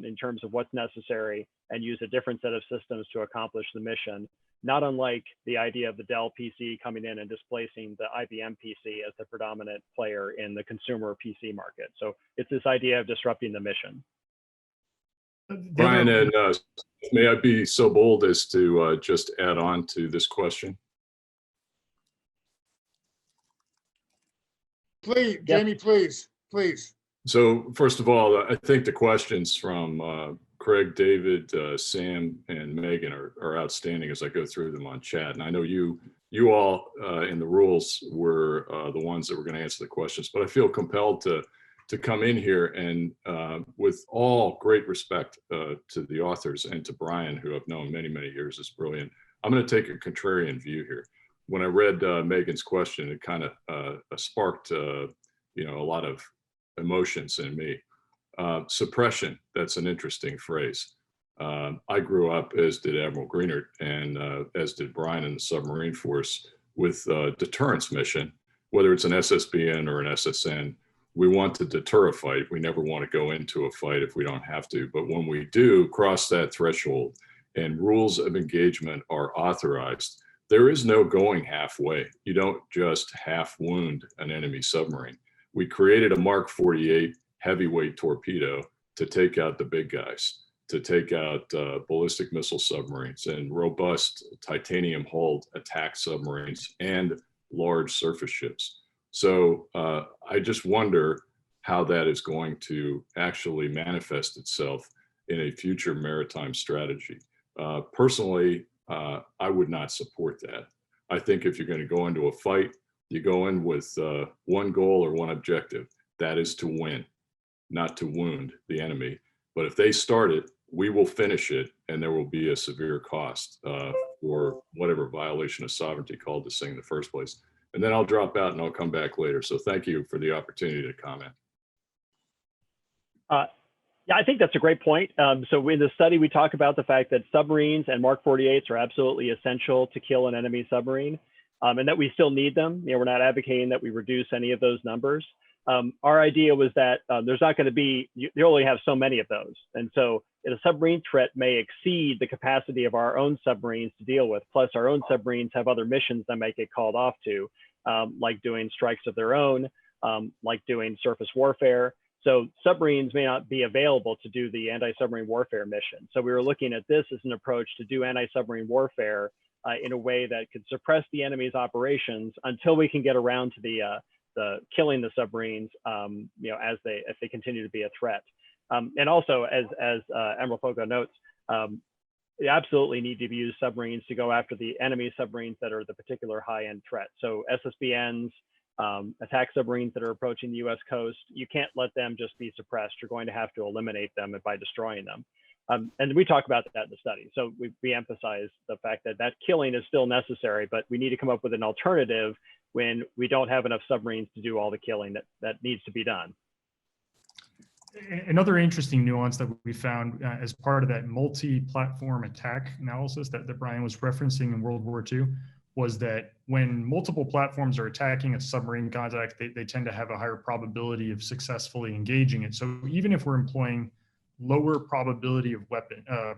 in terms of what's necessary and use a different set of systems to accomplish the mission, not unlike the idea of the Dell PC coming in and displacing the IBM PC as the predominant player in the consumer PC market. So it's this idea of disrupting the mission. Bryan, and may I be so bold as to just add on to this question? Please, Jamie, please. So first of all, I think the questions from Craig, David, Sam, and Megan are outstanding as I go through them on chat. And I know you all in the rules were the ones that were going to answer the questions, but I feel compelled to come in here and with all great respect to the authors and to Bryan, who I've known many, many years, is brilliant. I'm going to take a contrarian view here. When I read Megan's question, it kind of sparked a lot of emotions in me. Suppression, that's an interesting phrase. I grew up, as did Admiral Greenert, and as did Bryan in the submarine force, with a deterrence mission, whether it's an SSBN or an SSN. We want to deter a fight. We never want to go into a fight if we don't have to. But when we do cross that threshold and rules of engagement are authorized, there is no going halfway. You don't just half wound an enemy submarine. We created a Mark 48 heavyweight torpedo to take out the big guys, to take out ballistic missile submarines and robust titanium hulled attack submarines and large surface ships. So I just wonder how that is going to actually manifest itself in a future maritime strategy. Personally, I would not support that. I think if you're going to go into a fight, you go in with one goal or one objective. That is to win, not to wound the enemy. But if they start it, we will finish it, and there will be a severe cost for whatever violation of sovereignty called this thing in the first place. And then I'll drop out and I'll come back later. So thank you for the opportunity to comment. Yeah, I think that's a great point. So in the study, we talk about the fact that submarines and Mark 48s are absolutely essential to kill an enemy submarine, and that we still need them. We're not advocating that we reduce any of those numbers. our idea was that there's not going to be, you only have so many of those. And so a submarine threat may exceed the capacity of our own submarines to deal with. Plus our own submarines have other missions that might get called off to, like doing strikes of their own, like doing surface warfare. So submarines may not be available to do the anti-submarine warfare mission. So we were looking at this as an approach to do anti-submarine warfare in a way that could suppress the enemy's operations until we can get around to the killing the submarines, if they continue to be a threat. And also, as Admiral Foggo notes, you absolutely need to use submarines to go after the enemy submarines that are the particular high-end threat. So SSBNs, attack submarines that are approaching the US coast, you can't let them just be suppressed. You're going to have to eliminate them by destroying them. And we talk about that in the study. So we emphasize the fact that killing is still necessary, but we need to come up with an alternative when we don't have enough submarines to do all the killing that needs to be done. Another interesting nuance that we found as part of that multi-platform attack analysis that Bryan was referencing in World War II was that when multiple platforms are attacking a submarine contact, they tend to have a higher probability of successfully engaging it. So even if we're employing lower probability of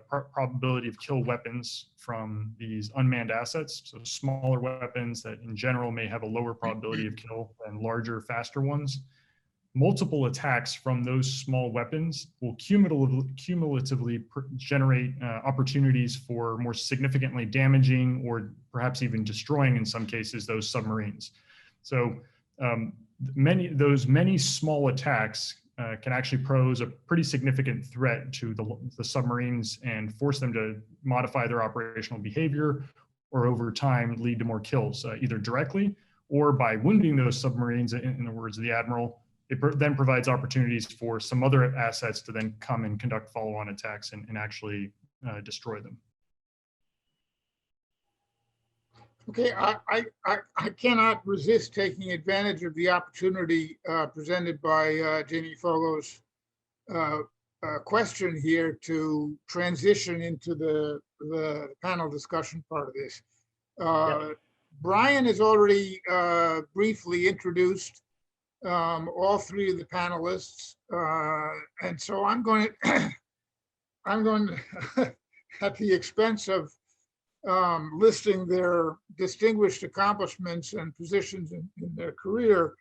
probability of kill weapons from these unmanned assets, so smaller weapons that in general may have a lower probability of kill than larger, faster ones, multiple attacks from those small weapons will cumulatively generate opportunities for more significantly damaging or perhaps even destroying, in some cases, those submarines. So many small attacks can actually pose a pretty significant threat to the submarines and force them to modify their operational behavior, or over time lead to more kills, either directly or by wounding those submarines, in the words of the Admiral. It then provides opportunities for some other assets to then come and conduct follow-on attacks and actually destroy them. Okay, I cannot resist taking advantage of the opportunity presented by Jamie Foggo's question here to transition into the panel discussion part of this. Bryan has already briefly introduced all three of the panelists, and so I'm going to, at the expense of listing their distinguished accomplishments and positions in their career,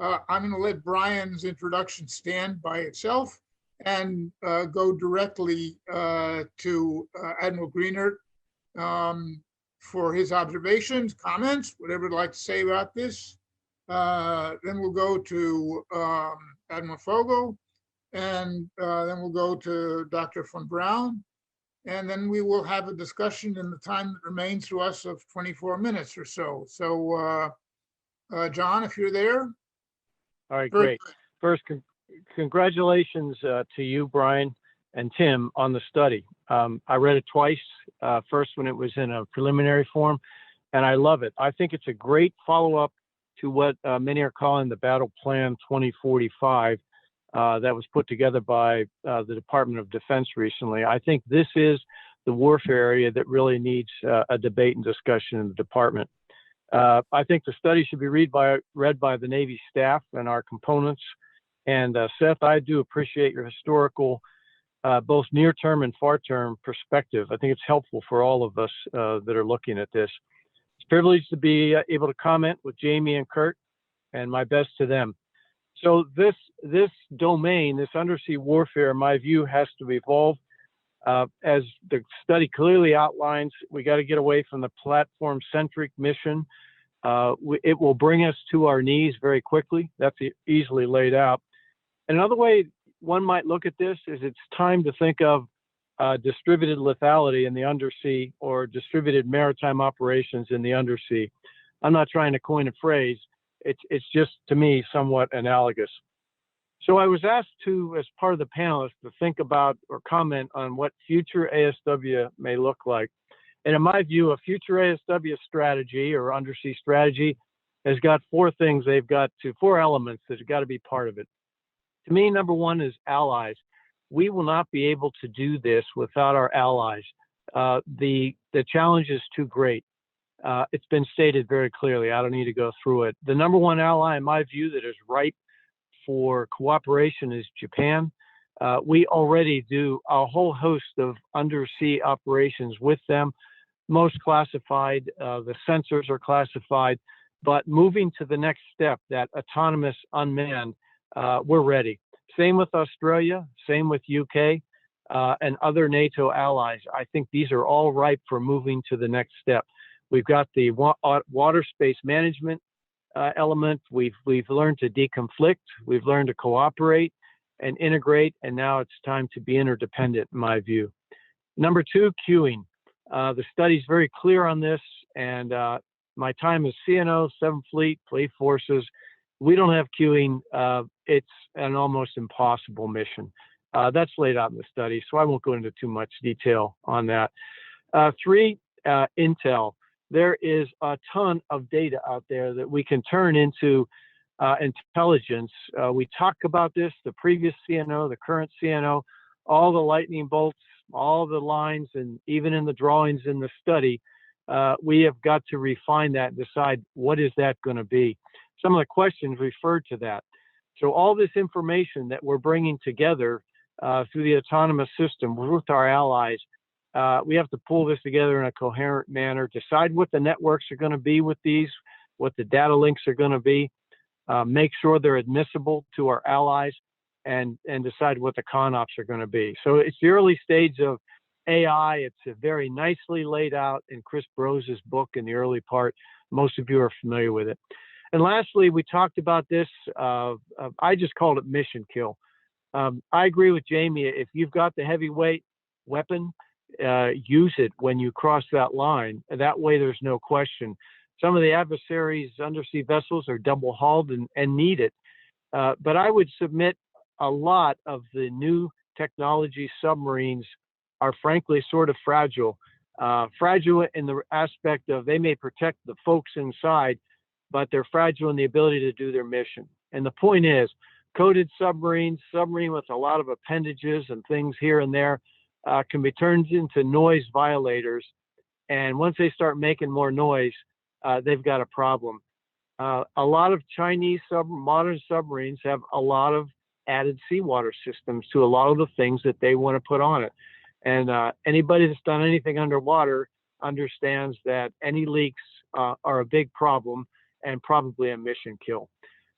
I'm going to let Bryan's introduction stand by itself and go directly to Admiral Greenert for his observations, comments, whatever he'd like to say about this. Then we'll go to Admiral Foggo, and then we'll go to Dr. von Braun, and then we will have a discussion in the time that remains to us of 24 minutes or so. So, John, if you're there. All right, great. First, congratulations to you, Bryan and Tim, on the study. I read it twice, first when it was in a preliminary form, and I love it. I think it's a great follow-up to what many are calling the Battle Plan 2045 that was put together by the Department of Defense recently. I think this is the warfare area that really needs a debate and discussion in the department. I think the study should be read by the Navy staff and our components. And Seth, I do appreciate your historical, both near-term and far-term perspective. I think it's helpful for all of us that are looking at this. It's a privilege to be able to comment with Jamie and Curt, and my best to them. So this domain, this undersea warfare, in my view, has to evolve. As the study clearly outlines, we got to get away from the platform-centric mission. It will bring us to our knees very quickly. That's easily laid out. Another way one might look at this is it's time to think of distributed lethality in the undersea, or distributed maritime operations in the undersea. I'm not trying to coin a phrase. It's just, to me, somewhat analogous. So I was asked to, as part of the panelists, to think about or comment on what future ASW may look like. And in my view, a future ASW strategy or undersea strategy has got four elements that have got to be part of it. To me, number one is allies. We will not be able to do this without our allies. The challenge is too great. It's been stated very clearly. I don't need to go through it. The number one ally, in my view, that is ripe for cooperation is Japan. We already do a whole host of undersea operations with them, most classified, the sensors are classified, but moving to the next step, that autonomous unmanned, we're ready. Same with Australia, same with UK, and other NATO allies. I think these are all ripe for moving to the next step. We've got the water space management element. We've learned to deconflict. We've learned to cooperate and integrate, and now it's time to be interdependent, in my view. Number two, queuing. The study's very clear on this, and my time as CNO, 7th Fleet, Fleet Forces, we don't have queuing. It's an almost impossible mission. That's laid out in the study, so I won't go into too much detail on that. Three, intel. There is a ton of data out there that we can turn into intelligence. We talk about this, the previous CNO, the current CNO, all the lightning bolts, all the lines, and even in the drawings in the study, we have got to refine that and decide what is that going to be. Some of the questions referred to that. So all this information that we're bringing together through the autonomous system with our allies, we have to pull this together in a coherent manner, decide what the networks are going to be with these, what the data links are going to be, make sure they're admissible to our allies, and decide what the CONOPS are going to be. So it's the early stage of AI. It's very nicely laid out in Chris Brose's book in the early part. Most of you are familiar with it. And lastly, we talked about this. I just called it mission kill. I agree with Jamie. If you've got the heavyweight weapon, use it when you cross that line. That way, there's no question. Some of the adversaries' undersea vessels are double hulled and need it. But I would submit a lot of the new technology submarines are frankly sort of fragile. Fragile in the aspect of they may protect the folks inside, but they're fragile in the ability to do their mission. And the point is, coated submarine with a lot of appendages and things here and there can be turned into noise violators. And once they start making more noise, they've got a problem. A lot of Chinese modern submarines have a lot of added seawater systems to a lot of the things that they want to put on it. And anybody that's done anything underwater understands that any leaks are a big problem and probably a mission kill.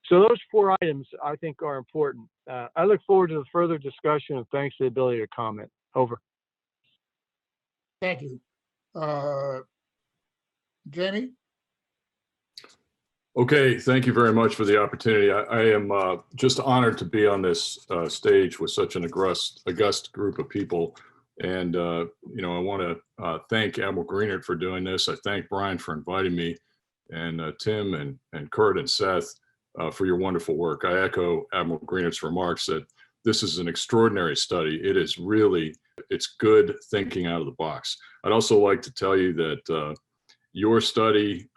So those four items I think are important. I look forward to the further discussion, and thanks for the ability to comment. Over. Thank you. Jamie? Okay, thank you very much for the opportunity. I am just honored to be on this stage with such an august group of people. And, I want to thank Admiral Greenert for doing this. I thank Bryan for inviting me, and Tim and Curt and Seth for your wonderful work. I echo Admiral Greenert's remarks that this is an extraordinary study. It is really, it's good thinking out of the box. I'd also like to tell you that your study,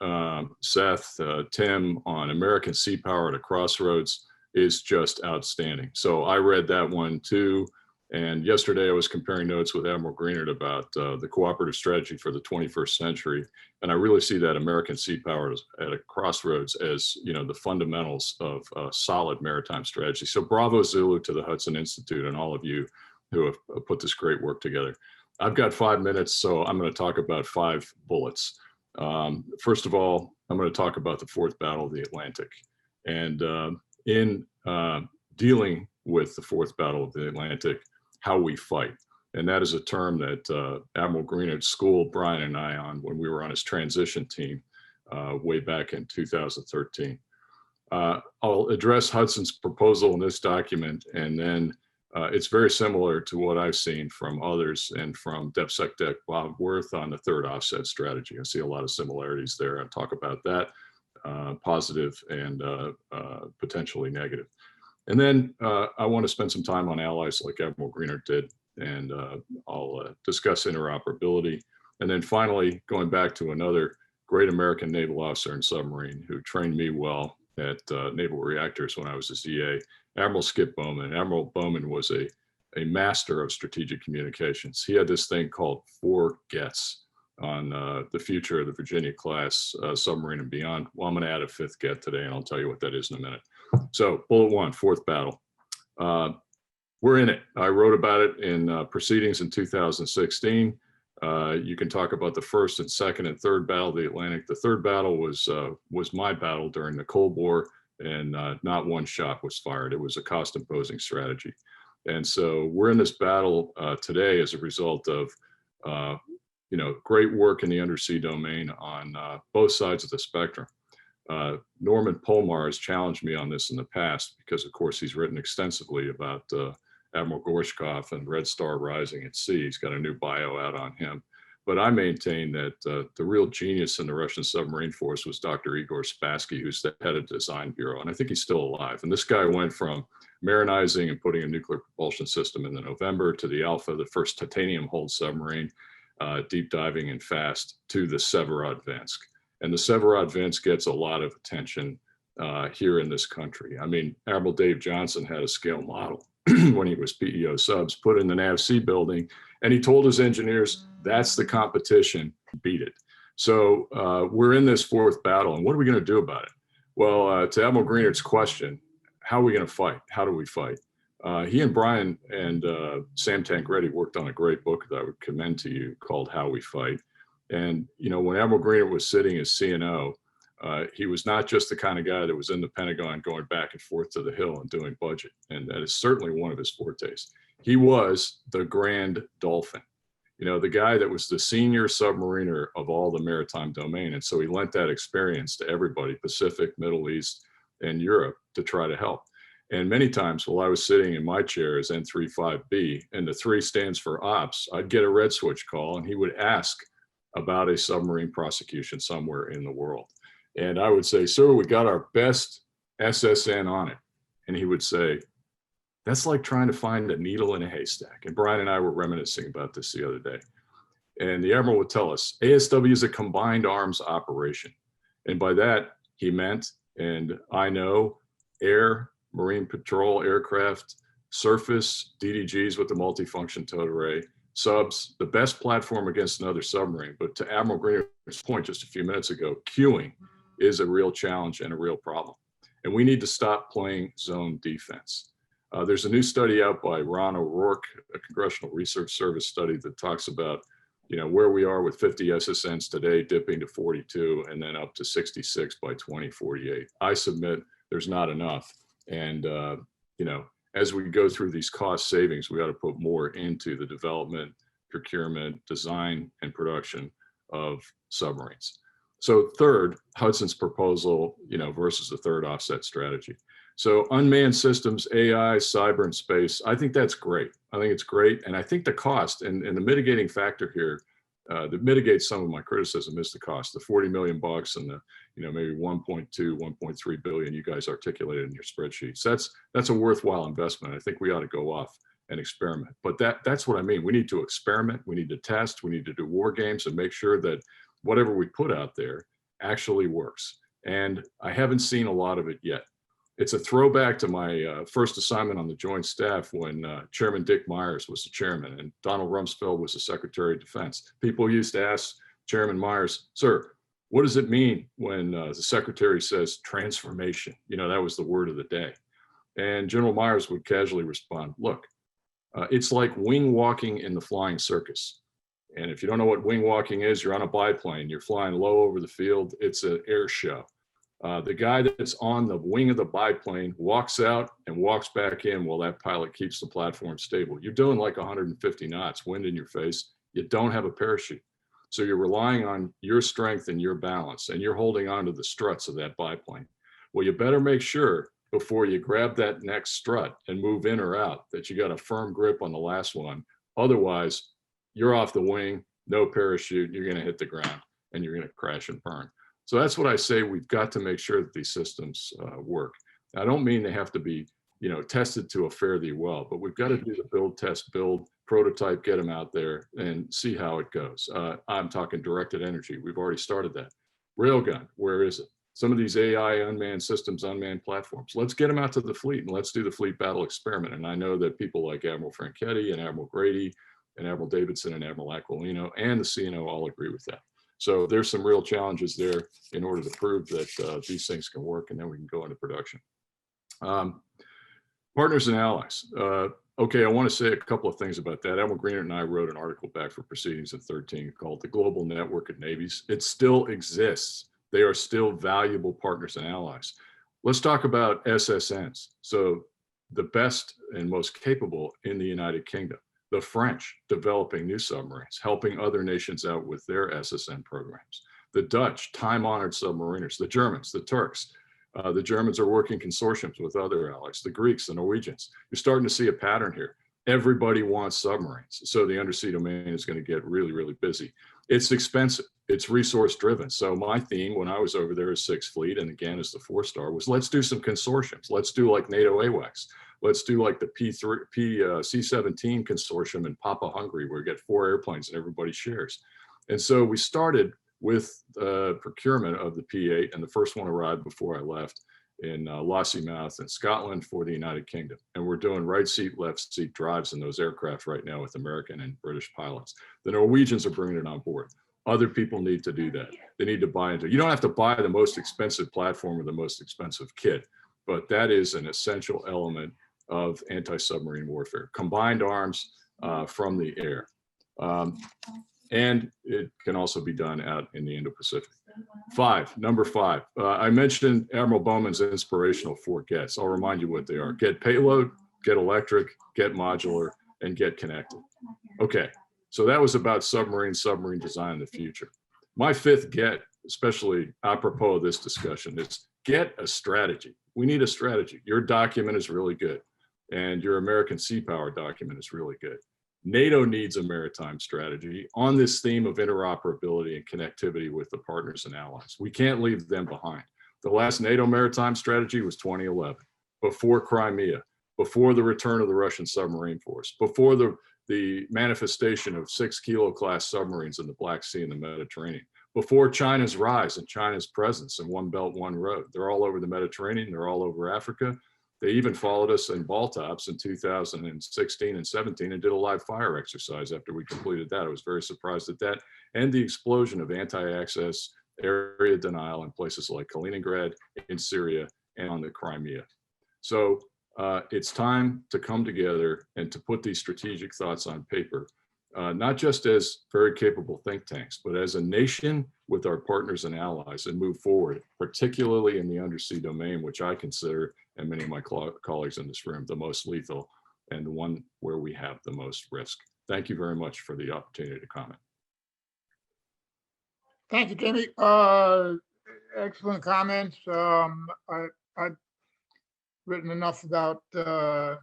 Seth, Tim, on American Seapower at a Crossroads is just outstanding. So I read that one too. And yesterday I was comparing notes with Admiral Greenert about the cooperative strategy for the 21st century. And I really see that American Seapower at a Crossroads as, the fundamentals of a solid maritime strategy. So bravo Zulu to the Hudson Institute and all of you who have put this great work together. I've got 5 minutes, so I'm going to talk about 5 bullets. First of all, I'm going to talk about the Fourth Battle of the Atlantic. And in dealing with the Fourth Battle of the Atlantic, how we fight. And that is a term that Admiral Greenert schooled Bryan and I on when we were on his transition team way back in 2013. I'll address Hudson's proposal in this document, and then it's very similar to what I've seen from others and from DepSecDec Bob Worth on the third offset strategy. I see a lot of similarities there. I'll talk about that, positive and potentially negative. And then I want to spend some time on allies like Admiral Greenert did, and I'll discuss interoperability. And then finally, going back to another great American naval officer and submarine who trained me well at Naval Reactors when I was a ZA, Admiral Skip Bowman. Admiral Bowman was a master of strategic communications. He had this thing called 4 gets on the future of the Virginia class submarine and beyond. Well, I'm going to add a 5th get today, and I'll tell you what that is in a minute. So bullet one, fourth battle. We're in it. I wrote about it in Proceedings in 2016. You can talk about the first and second and third battle of the Atlantic. The third battle was my battle during the Cold War, and not one shot was fired. It was a cost-imposing strategy. And so we're in this battle today as a result of great work in the undersea domain on both sides of the spectrum. Norman Polmar has challenged me on this in the past because, of course, he's written extensively about Admiral Gorshkov and Red Star Rising at Sea. He's got a new bio out on him. But I maintain that the real genius in the Russian submarine force was Dr. Igor Spassky, who's the head of Design Bureau, and I think he's still alive. And this guy went from marinizing and putting a nuclear propulsion system in the November to the Alpha, the first titanium-hulled submarine, deep diving and fast, to the Severodvinsk. And the Severodvinsk gets a lot of attention here in this country. I mean, Admiral Dave Johnson had a scale model when he was PEO subs, put in the NAVC building, and he told his engineers, that's the competition, beat it. So we're in this fourth battle, and what are we going to do about it? Well, to Admiral Greenert's question, how are we going to fight? How do we fight? He and Bryan and Sam Tancredi worked on a great book that I would commend to you called How We Fight. And, when Admiral Greenert was sitting as CNO, he was not just the kind of guy that was in the Pentagon going back and forth to the Hill and doing budget. And that is certainly one of his fortes. He was the grand dolphin, the guy that was the senior submariner of all the maritime domain. And so he lent that experience to everybody, Pacific, Middle East, and Europe, to try to help. And many times while I was sitting in my chair as N35B, and the 3 stands for ops, I'd get a red switch call and he would ask about a submarine prosecution somewhere in the world. And I would say, sir, we got our best SSN on it. And he would say, that's like trying to find a needle in a haystack. And Bryan and I were reminiscing about this the other day. And the Admiral would tell us, ASW is a combined arms operation. And by that, he meant, and I know, air, marine patrol aircraft, surface, DDGs with the multifunction towed array, subs, the best platform against another submarine. But to Admiral Greener's point just a few minutes ago, queuing is a real challenge and a real problem. And we need to stop playing zone defense. There's a new study out by Ron O'Rourke, a Congressional Research Service study that talks about, where we are with 50 SSNs today, dipping to 42 and then up to 66 by 2048. I submit there's not enough. And, as we go through these cost savings, we ought to put more into the development, procurement, design, and production of submarines. So third, Hudson's proposal, versus the third offset strategy. So unmanned systems, AI, cyber, and space, I think that's great. I think it's great. And I think the cost and the mitigating factor here that mitigates some of my criticism is the cost, the 40 million bucks and the, maybe 1.2, 1.3 billion you guys articulated in your spreadsheets. That's a worthwhile investment. I think we ought to go off and experiment. But that's what I mean. We need to experiment. We need to test. We need to do war games and make sure that whatever we put out there actually works. And I haven't seen a lot of it yet. It's a throwback to my first assignment on the Joint Staff when Chairman Dick Myers was the chairman and Donald Rumsfeld was the Secretary of Defense. People used to ask Chairman Myers, sir, what does it mean when the Secretary says transformation? That was the word of the day. And General Myers would casually respond, look, it's like wing walking in the flying circus. And if you don't know what wing walking is, you're on a biplane, you're flying low over the field, it's an air show. The guy that's on the wing of the biplane walks out and walks back in while that pilot keeps the platform stable. You're doing like 150 knots, wind in your face. You don't have a parachute. So you're relying on your strength and your balance, and you're holding on to the struts of that biplane. Well, you better make sure before you grab that next strut and move in or out that you got a firm grip on the last one. Otherwise, you're off the wing, no parachute, you're going to hit the ground and you're going to crash and burn. So that's what I say. We've got to make sure that these systems work. I don't mean they have to be, tested to a fare thee well, but we've got to do the build, test, build, prototype, get them out there and see how it goes. I'm talking directed energy. We've already started that. Railgun, where is it? Some of these AI unmanned systems, unmanned platforms. Let's get them out to the fleet and let's do the fleet battle experiment. And I know that people like Admiral Franchetti and Admiral Grady and Admiral Davidson and Admiral Aquilino and the CNO all agree with that. So there's some real challenges there in order to prove that these things can work, and then we can go into production. Partners and allies. Okay, I want to say a couple of things about that. Admiral Greenert and I wrote an article back for Proceedings in 13 called The Global Network of Navies. It still exists. They are still valuable partners and allies. Let's talk about SSNs. So the best and most capable in the United Kingdom. The French developing new submarines, helping other nations out with their SSN programs. The Dutch, time-honored submariners. The Germans, the Turks. The Germans are working consortiums with other allies, the Greeks, the Norwegians. You're starting to see a pattern here. Everybody wants submarines. So the undersea domain is going to get really, really busy. It's expensive. It's resource driven. So my theme when I was over there as 6th Fleet, and again as the 4-star, was let's do some consortiums. Let's do like NATO AWACS. Let's do like the C-17 consortium in Papa, Hungary, where we get 4 airplanes and everybody shares. And so we started with procurement of the P-8, and the first one arrived before I left in Lossiemouth in Scotland for the United Kingdom. And we're doing right seat, left seat drives in those aircraft right now with American and British pilots. The Norwegians are bringing it on board. Other people need to do that. They need to buy into it. You don't have to buy the most expensive platform or the most expensive kit, but that is an essential element of anti-submarine warfare. Combined arms from the air. And it can also be done out in the Indo-Pacific. Number five, I mentioned Admiral Bowman's inspirational 4 gets. I'll remind you what they are. Get payload, get electric, get modular, and get connected. Okay, so that was about submarine design in the future. My 5th get, especially apropos of this discussion, is get a strategy. We need a strategy. Your document is really good, and your American Seapower document is really good. NATO needs a maritime strategy on this theme of interoperability and connectivity with the partners and allies. We can't leave them behind. The last NATO maritime strategy was 2011, before Crimea, before the return of the Russian submarine force, before the manifestation of 6-kilo class submarines in the Black Sea and the Mediterranean, before China's rise and China's presence in One Belt, One Road. They're all over the Mediterranean, they're all over Africa. They even followed us in Baltops in 2016 and 17 and did a live fire exercise after we completed that. I was very surprised at that. And the explosion of anti-access area denial in places like Kaliningrad, in Syria, and on the Crimea. So it's time to come together and to put these strategic thoughts on paper, not just as very capable think tanks, but as a nation with our partners and allies, and move forward, particularly in the undersea domain, which I consider, and many of my colleagues in this room, the most lethal and the one where we have the most risk. Thank you very much for the opportunity to comment. Thank you, Jimmy. Excellent comments. I've written enough about the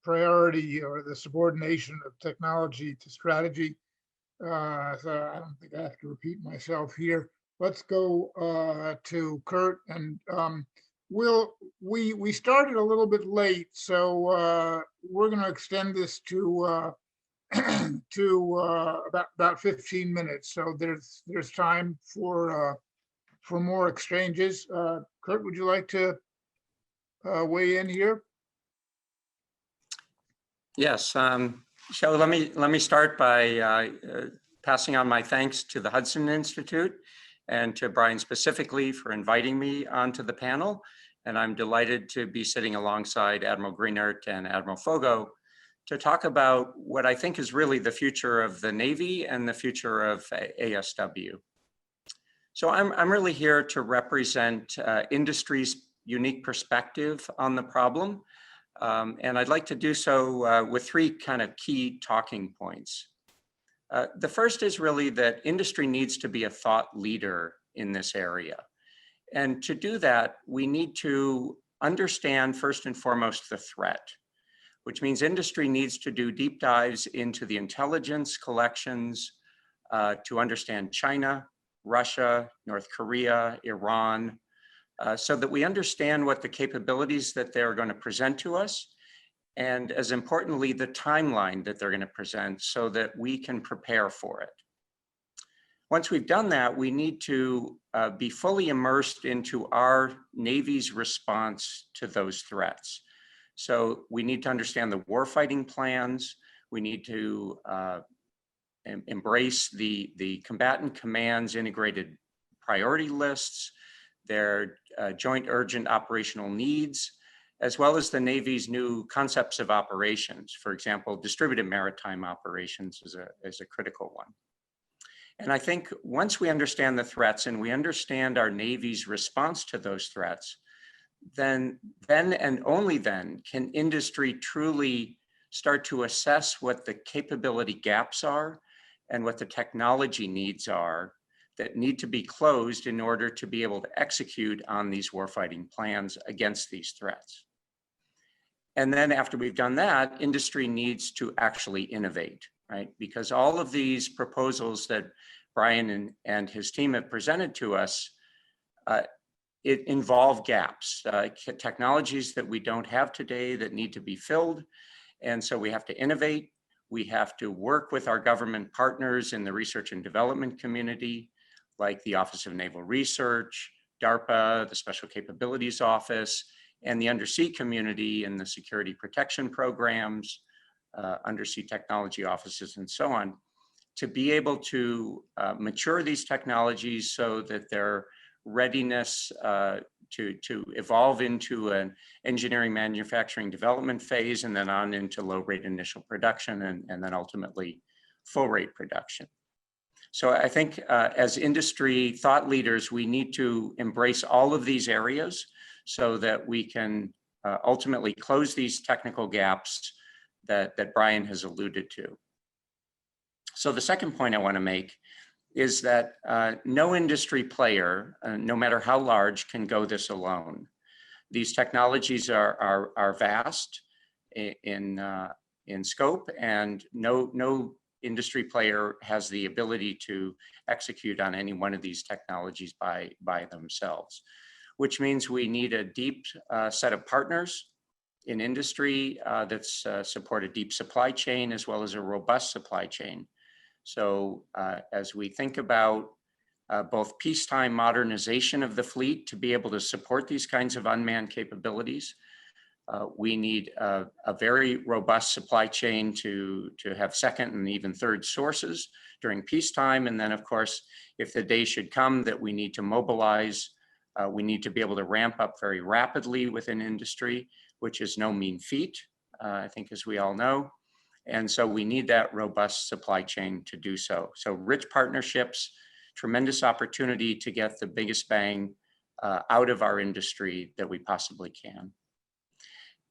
priority or the subordination of technology to strategy. So I don't think I have to repeat myself here. Let's go to Curt, and we started a little bit late, so we're going to extend this to about 15 minutes. So there's time for more exchanges. Curt, would you like to weigh in here? Yes. So let me start by passing on my thanks to the Hudson Institute and to Bryan specifically for inviting me onto the panel. And I'm delighted to be sitting alongside Admiral Greenert and Admiral Foggo to talk about what I think is really the future of the Navy and the future of ASW. So I'm really here to represent industry's unique perspective on the problem. And I'd like to do so with 3 kind of key talking points. The first is really that industry needs to be a thought leader in this area. And to do that, we need to understand first and foremost the threat, which means industry needs to do deep dives into the intelligence collections to understand China, Russia, North Korea, Iran, so that we understand what the capabilities that they're going to present to us, and as importantly, the timeline that they're going to present so that we can prepare for it. Once we've done that, we need to be fully immersed into our Navy's response to those threats. So we need to understand the warfighting plans. We need to embrace the combatant commands integrated priority lists, their joint urgent operational needs, as well as the Navy's new concepts of operations. For example, distributed maritime operations is a critical one. And I think once we understand the threats and we understand our Navy's response to those threats, then and only then can industry truly start to assess what the capability gaps are and what the technology needs are that need to be closed in order to be able to execute on these warfighting plans against these threats. And then after we've done that, industry needs to actually innovate, right? Because all of these proposals that Bryan and his team have presented to us, it involve gaps, technologies that we don't have today that need to be filled. And so we have to innovate. We have to work with our government partners in the research and development community, like the Office of Naval Research, DARPA, the Special Capabilities Office, and the undersea community and the security protection programs, undersea technology offices, and so on, to be able to mature these technologies so that their readiness to evolve into an engineering, manufacturing, development phase, and then on into low rate initial production, and then ultimately full rate production. So I think as industry thought leaders, we need to embrace all of these areas so that we can ultimately close these technical gaps that Bryan has alluded to. So the second point I want to make is that no industry player, no matter how large, can go this alone. These technologies are vast in scope, and no industry player has the ability to execute on any one of these technologies by themselves, which means we need a deep set of partners in industry that support a deep supply chain as well as a robust supply chain. So as we think about both peacetime modernization of the fleet to be able to support these kinds of unmanned capabilities, we need a very robust supply chain to have second and even third sources during peacetime. And then, of course, if the day should come that we need to mobilize, we need to be able to ramp up very rapidly within industry, which is no mean feat, I think, as we all know. And so we need that robust supply chain to do so. So rich partnerships, tremendous opportunity to get the biggest bang out of our industry that we possibly can.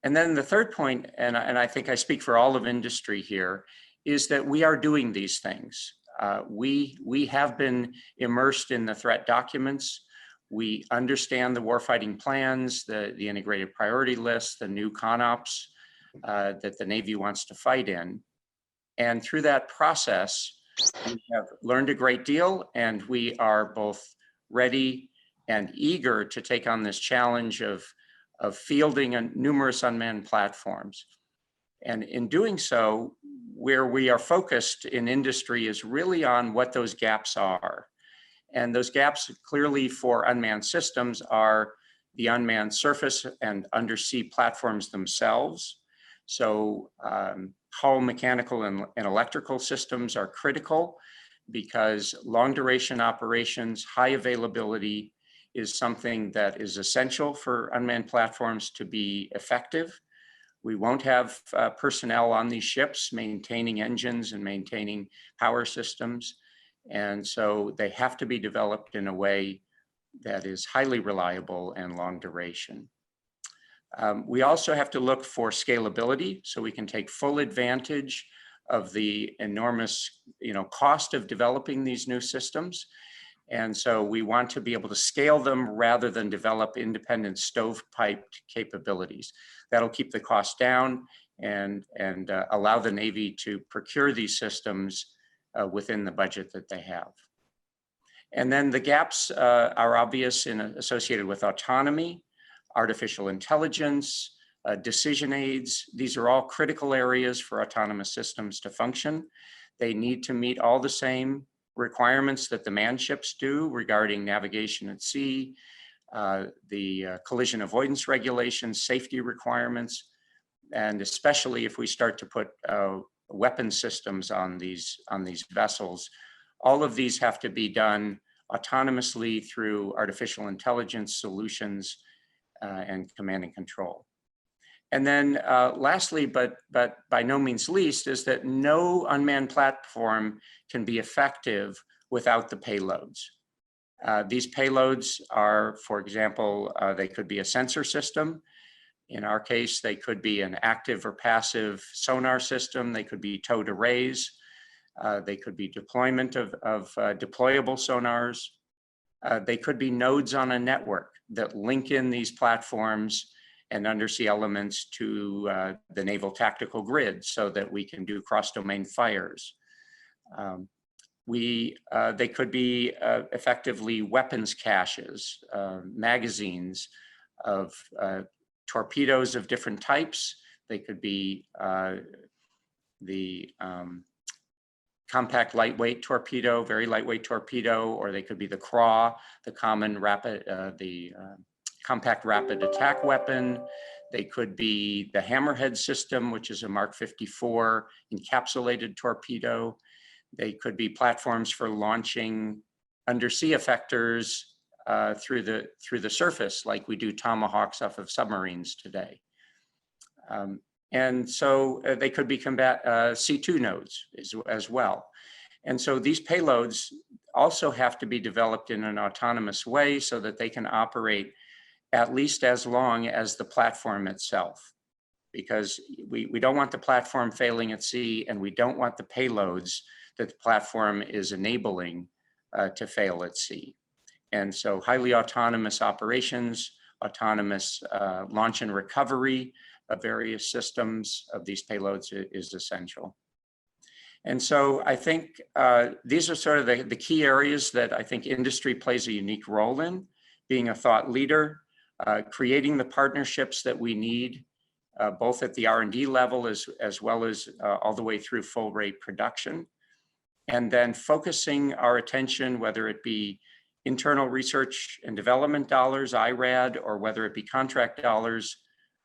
And then the third point, and I think I speak for all of industry here, is that we are doing these things. We have been immersed in the threat documents. We understand the warfighting plans, the integrated priority list, the new CONOPS that the Navy wants to fight in. And through that process, we have learned a great deal, and we are both ready and eager to take on this challenge of fielding numerous unmanned platforms. And in doing so, where we are focused in industry is really on what those gaps are. And those gaps clearly for unmanned systems are the unmanned surface and undersea platforms themselves. So hull mechanical and electrical systems are critical because long duration operations, high availability is something that is essential for unmanned platforms to be effective. We won't have personnel on these ships maintaining engines and maintaining power systems. And so they have to be developed in a way that is highly reliable and long duration. We also have to look for scalability so we can take full advantage of the enormous cost of developing these new systems. And so we want to be able to scale them rather than develop independent stovepiped capabilities. That'll keep the cost down and allow the Navy to procure these systems within the budget that they have. And then the gaps are obvious associated with autonomy, artificial intelligence, decision aids. These are all critical areas for autonomous systems to function. They need to meet all the same requirements that the manned ships do regarding navigation at sea, the collision avoidance regulations, safety requirements, and especially if we start to put weapon systems on these vessels, all of these have to be done autonomously through artificial intelligence solutions and command and control. And then lastly, but by no means least, is that no unmanned platform can be effective without the payloads. These payloads are, for example, they could be a sensor system. In our case, they could be an active or passive sonar system. They could be towed arrays. They could be deployment of deployable sonars. They could be nodes on a network that link in these platforms and undersea elements to the naval tactical grid so that we can do cross-domain fires. They could be effectively weapons caches, magazines of torpedoes of different types. They could be the compact lightweight torpedo, very lightweight torpedo, or they could be the CRAW, the common rapid, compact rapid attack weapon. They could be the Hammerhead system, which is a Mark 54 encapsulated torpedo. They could be platforms for launching undersea effectors through the surface, like we do Tomahawks off of submarines today. And so they could be combat C2 nodes as well. And so these payloads also have to be developed in an autonomous way so that they can operate at least as long as the platform itself, because we don't want the platform failing at sea, and we don't want the payloads that the platform is enabling to fail at sea. And so highly autonomous operations, autonomous launch and recovery of various systems of these payloads is essential. And so I think these are sort of the key areas that I think industry plays a unique role in, being a thought leader, creating the partnerships that we need, both at the R&D level as well as all the way through full rate production. And then focusing our attention, whether it be internal research and development dollars, IRAD, or whether it be contract dollars,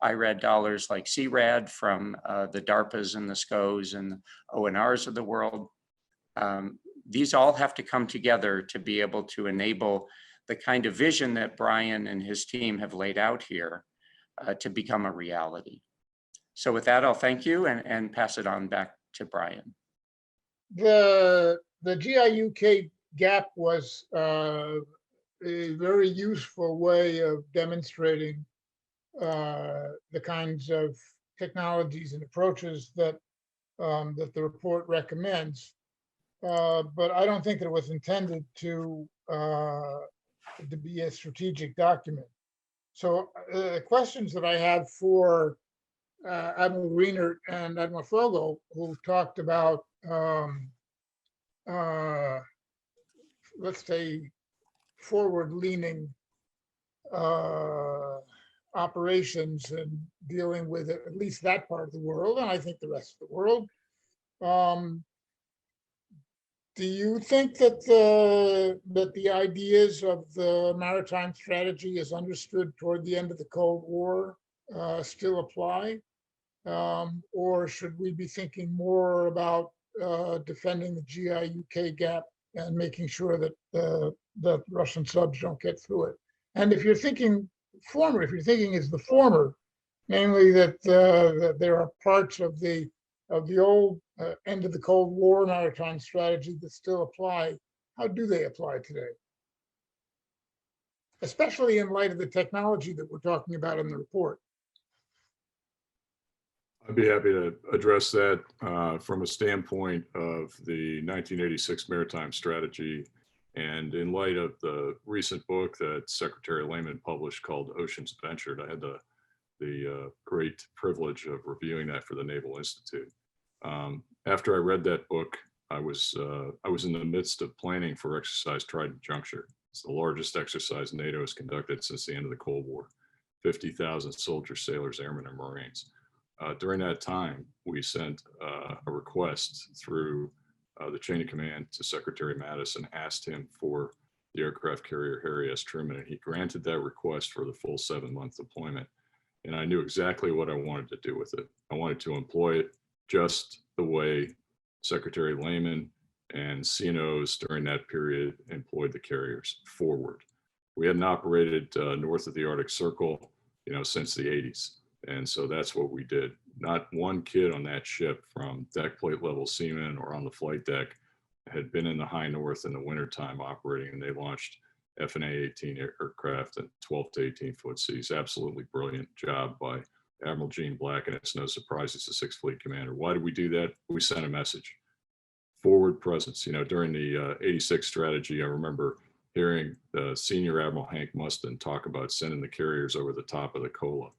IRAD dollars like CRAD from the DARPAs and the SCOs and the ONRs of the world. These all have to come together to be able to enable the kind of vision that Bryan and his team have laid out here to become a reality. So with that, I'll thank you and pass it on back to Bryan. The GIUK gap was a very useful way of demonstrating the kinds of technologies and approaches that that the report recommends, but I don't think that it was intended to be a strategic document. So the questions that I have for Admiral Greenert and Admiral Foggo, who talked about let's say forward-leaning operations and dealing with at least that part of the world, and I think the rest of the world. Do you think that the ideas of the maritime strategy as understood toward the end of the Cold War still apply? Or should we be thinking more about defending the GIUK gap and making sure that that Russian subs don't get through it? And if you're thinking former, if you're thinking is the former, namely that there are parts of the old end of the Cold War maritime strategy that still apply, how do they apply today? Especially in light of the technology that we're talking about in the report. I'd be happy to address that from a standpoint of the 1986 maritime strategy, and in light of the recent book that Secretary Lehman published called Oceans Ventured. I had the great privilege of reviewing that for the Naval Institute. After I read that book, I was in the midst of planning for Exercise Trident Juncture. It's the largest exercise NATO has conducted since the end of the Cold War. 50,000 soldiers, sailors, airmen, and Marines. During that time, we sent a request through the chain of command to Secretary Mattis and asked him for the aircraft carrier Harry S. Truman, and he granted that request for the full 7-month deployment. And I knew exactly what I wanted to do with it. I wanted to employ it just the way Secretary Lehman and CNOs during that period employed the carriers forward. We hadn't operated north of the Arctic Circle, since the 80s. And so that's what we did. Not one kid on that ship, from deck plate level seaman or on the flight deck, had been in the high north in the wintertime operating, and they launched FNA-18 aircraft at 12 to 18 foot seas. Absolutely brilliant job by Admiral Gene Black, and it's no surprise he's the Sixth Fleet commander. Why did we do that? We sent a message. Forward presence. During the 86 strategy, I remember hearing the senior Admiral Hank Mustin talk about sending the carriers over the top of the Kola.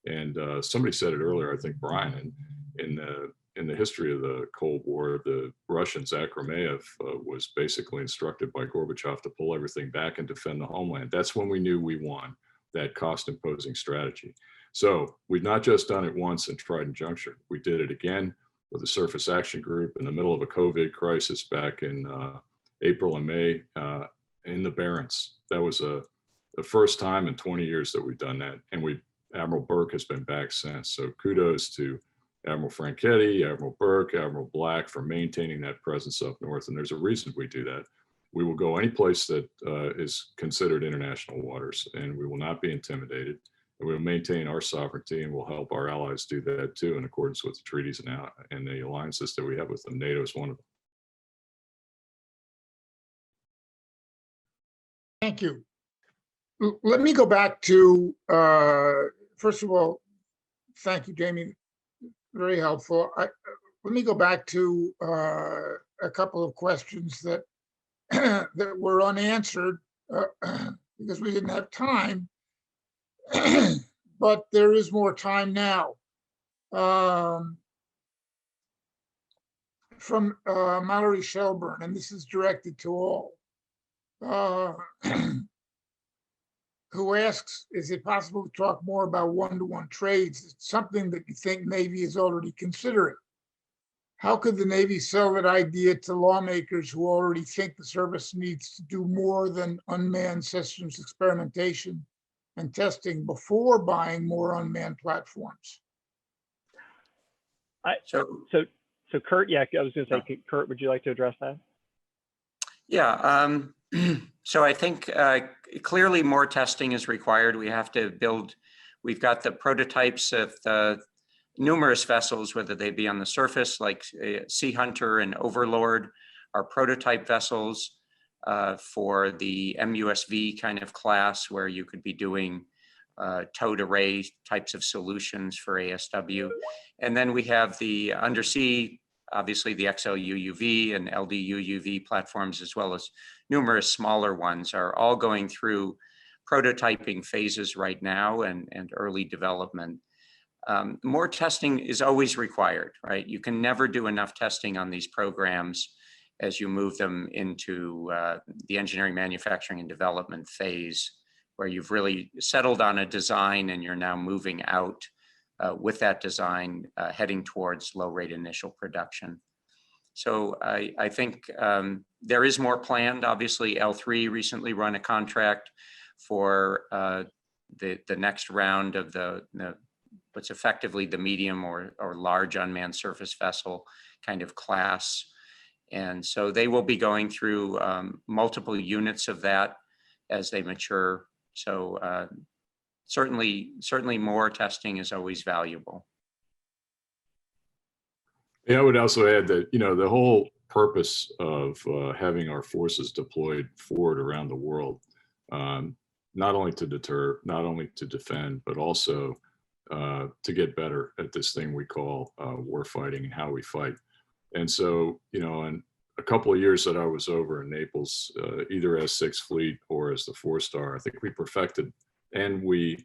And somebody said it earlier, I think Bryan, in the history of the Cold War, the Russians, Akrameyev was basically instructed by Gorbachev to pull everything back and defend the homeland. That's when we knew we won that cost-imposing strategy. So we've not just done it once in Trident Juncture. We did it again with the Surface Action Group in the middle of a COVID crisis back in April and May in the Barents. That was the first time in 20 years that we've done that. And Admiral Burke has been back since. So kudos to Admiral Franchetti, Admiral Burke, Admiral Black for maintaining that presence up north. And there's a reason we do that. We will go any place that is considered international waters, and we will not be intimidated. And we'll maintain our sovereignty, and we'll help our allies do that too, in accordance with the treaties and the alliances that we have with them. NATO is one of them. Thank you. Let me go back to, first of all, thank you, Jamie. Very helpful. Let me go back to a couple of questions that that were unanswered because we didn't have time. But there is more time now. From Mallory Shelburne, and this is directed to all, who asks, is it possible to talk more about one-to-one trades? It's something that you think Navy is already considering. How could the Navy sell that idea to lawmakers who already think the service needs to do more than unmanned systems experimentation and testing before buying more unmanned platforms? So Curt, yeah, I was going to say, Curt, would you like to address that? Yeah. So I think clearly more testing is required. We have to build. We've got the prototypes of the numerous vessels, whether they be on the surface, like Sea Hunter and Overlord, are prototype vessels for the MUSV kind of class, where you could be doing towed array types of solutions for ASW. And then we have the undersea, obviously the XLUUV and LDUUV platforms, as well as numerous smaller ones, are all going through prototyping phases right now and early development. More testing is always required, right? You can never do enough testing on these programs as you move them into the engineering, manufacturing, and development phase, where you've really settled on a design and you're now moving out with that design, heading towards low rate initial production. So I think there is more planned. Obviously, L3 recently run a contract for the next round of the what's effectively the medium or large unmanned surface vessel kind of class. And so they will be going through multiple units of that as they mature. So certainly more testing is always valuable. Yeah, I would also add that, the whole purpose of having our forces deployed forward around the world, not only to deter, not only to defend, but also to get better at this thing we call war fighting and how we fight. And so, in a couple of years that I was over in Naples, either as Sixth Fleet or as the 4-star, I think we perfected and we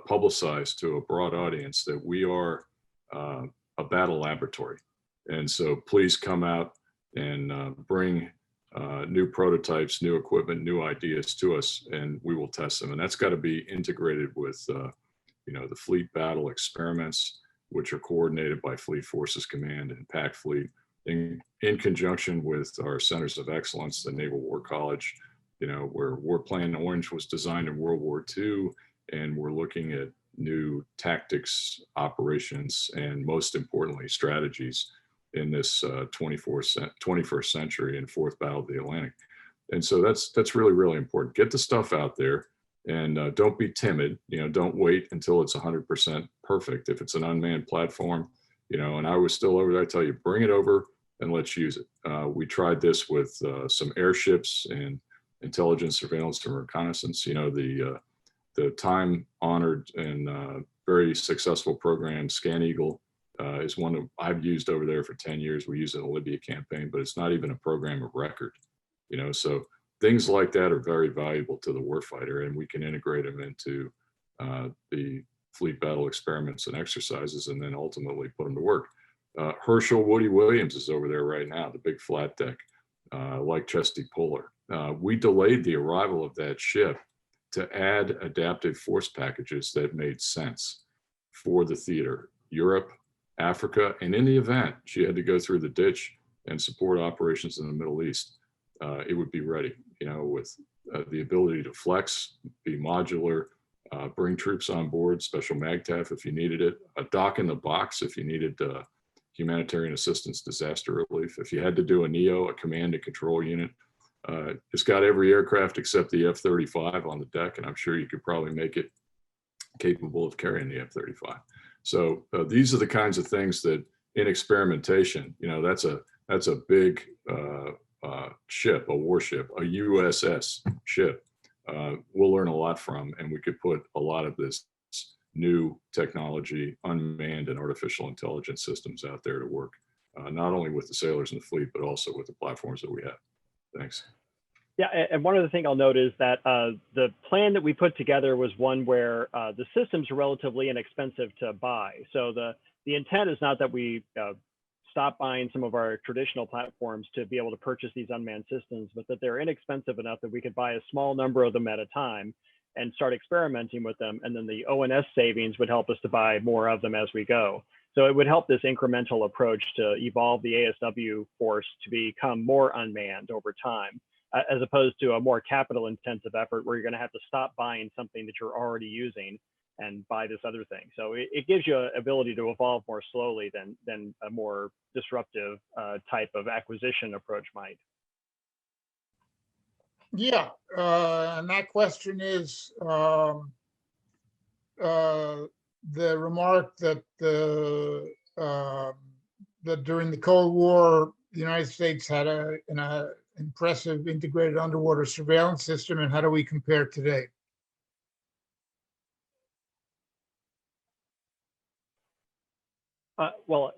publicized to a broad audience that we are a battle laboratory. And so please come out and bring new prototypes, new equipment, new ideas to us, and we will test them. And that's got to be integrated with the fleet battle experiments, which are coordinated by Fleet Forces Command and PAC Fleet in conjunction with our centers of excellence, the Naval War College, where War Plan Orange was designed in World War II, and we're looking at new tactics, operations, and most importantly, strategies in this 21st century and fourth battle of the Atlantic. And so that's really, really important. Get the stuff out there, and don't be timid. Don't wait until it's 100% perfect. If it's an unmanned platform, and I was still over there, I tell you, bring it over and let's use it. We tried this with some airships and intelligence, surveillance, and reconnaissance. The time-honored and very successful program, ScanEagle, is one that I've used over there for 10 years. We use it in the Libya campaign, but it's not even a program of record. So things like that are very valuable to the warfighter, and we can integrate them into the fleet battle experiments and exercises, and then ultimately put them to work. Herschel Woody Williams is over there right now, the big flat deck, like Chesty Puller. We delayed the arrival of that ship to add adaptive force packages that made sense for the theater, Europe, Africa, and in the event she had to go through the ditch and support operations in the Middle East, it would be ready, with the ability to flex, be modular, bring troops on board, special MAGTF if you needed it, a dock in the box if you needed humanitarian assistance, disaster relief. If you had to do a NEO, a command and control unit, it's got every aircraft except the F-35 on the deck, and I'm sure you could probably make it capable of carrying the F-35. So these are the kinds of things that in experimentation, that's a big ship, a warship, a USS ship. We'll learn a lot from, and we could put a lot of this new technology, unmanned and artificial intelligence systems out there to work, not only with the sailors in the fleet, but also with the platforms that we have. Thanks. Yeah, and one other thing I'll note is that the plan that we put together was one where the systems are relatively inexpensive to buy. So the intent is not that we stop buying some of our traditional platforms to be able to purchase these unmanned systems, but that they're inexpensive enough that we could buy a small number of them at a time and start experimenting with them. And then the O&S savings would help us to buy more of them as we go. So it would help this incremental approach to evolve the ASW force to become more unmanned over time, as opposed to a more capital intensive effort where you're going to have to stop buying something that you're already using and buy this other thing. So it gives you an ability to evolve more slowly than a more disruptive type of acquisition approach might. Yeah, and that question is the remark that that during the Cold War, the United States had an impressive integrated underwater surveillance system, and how do we compare today? Well,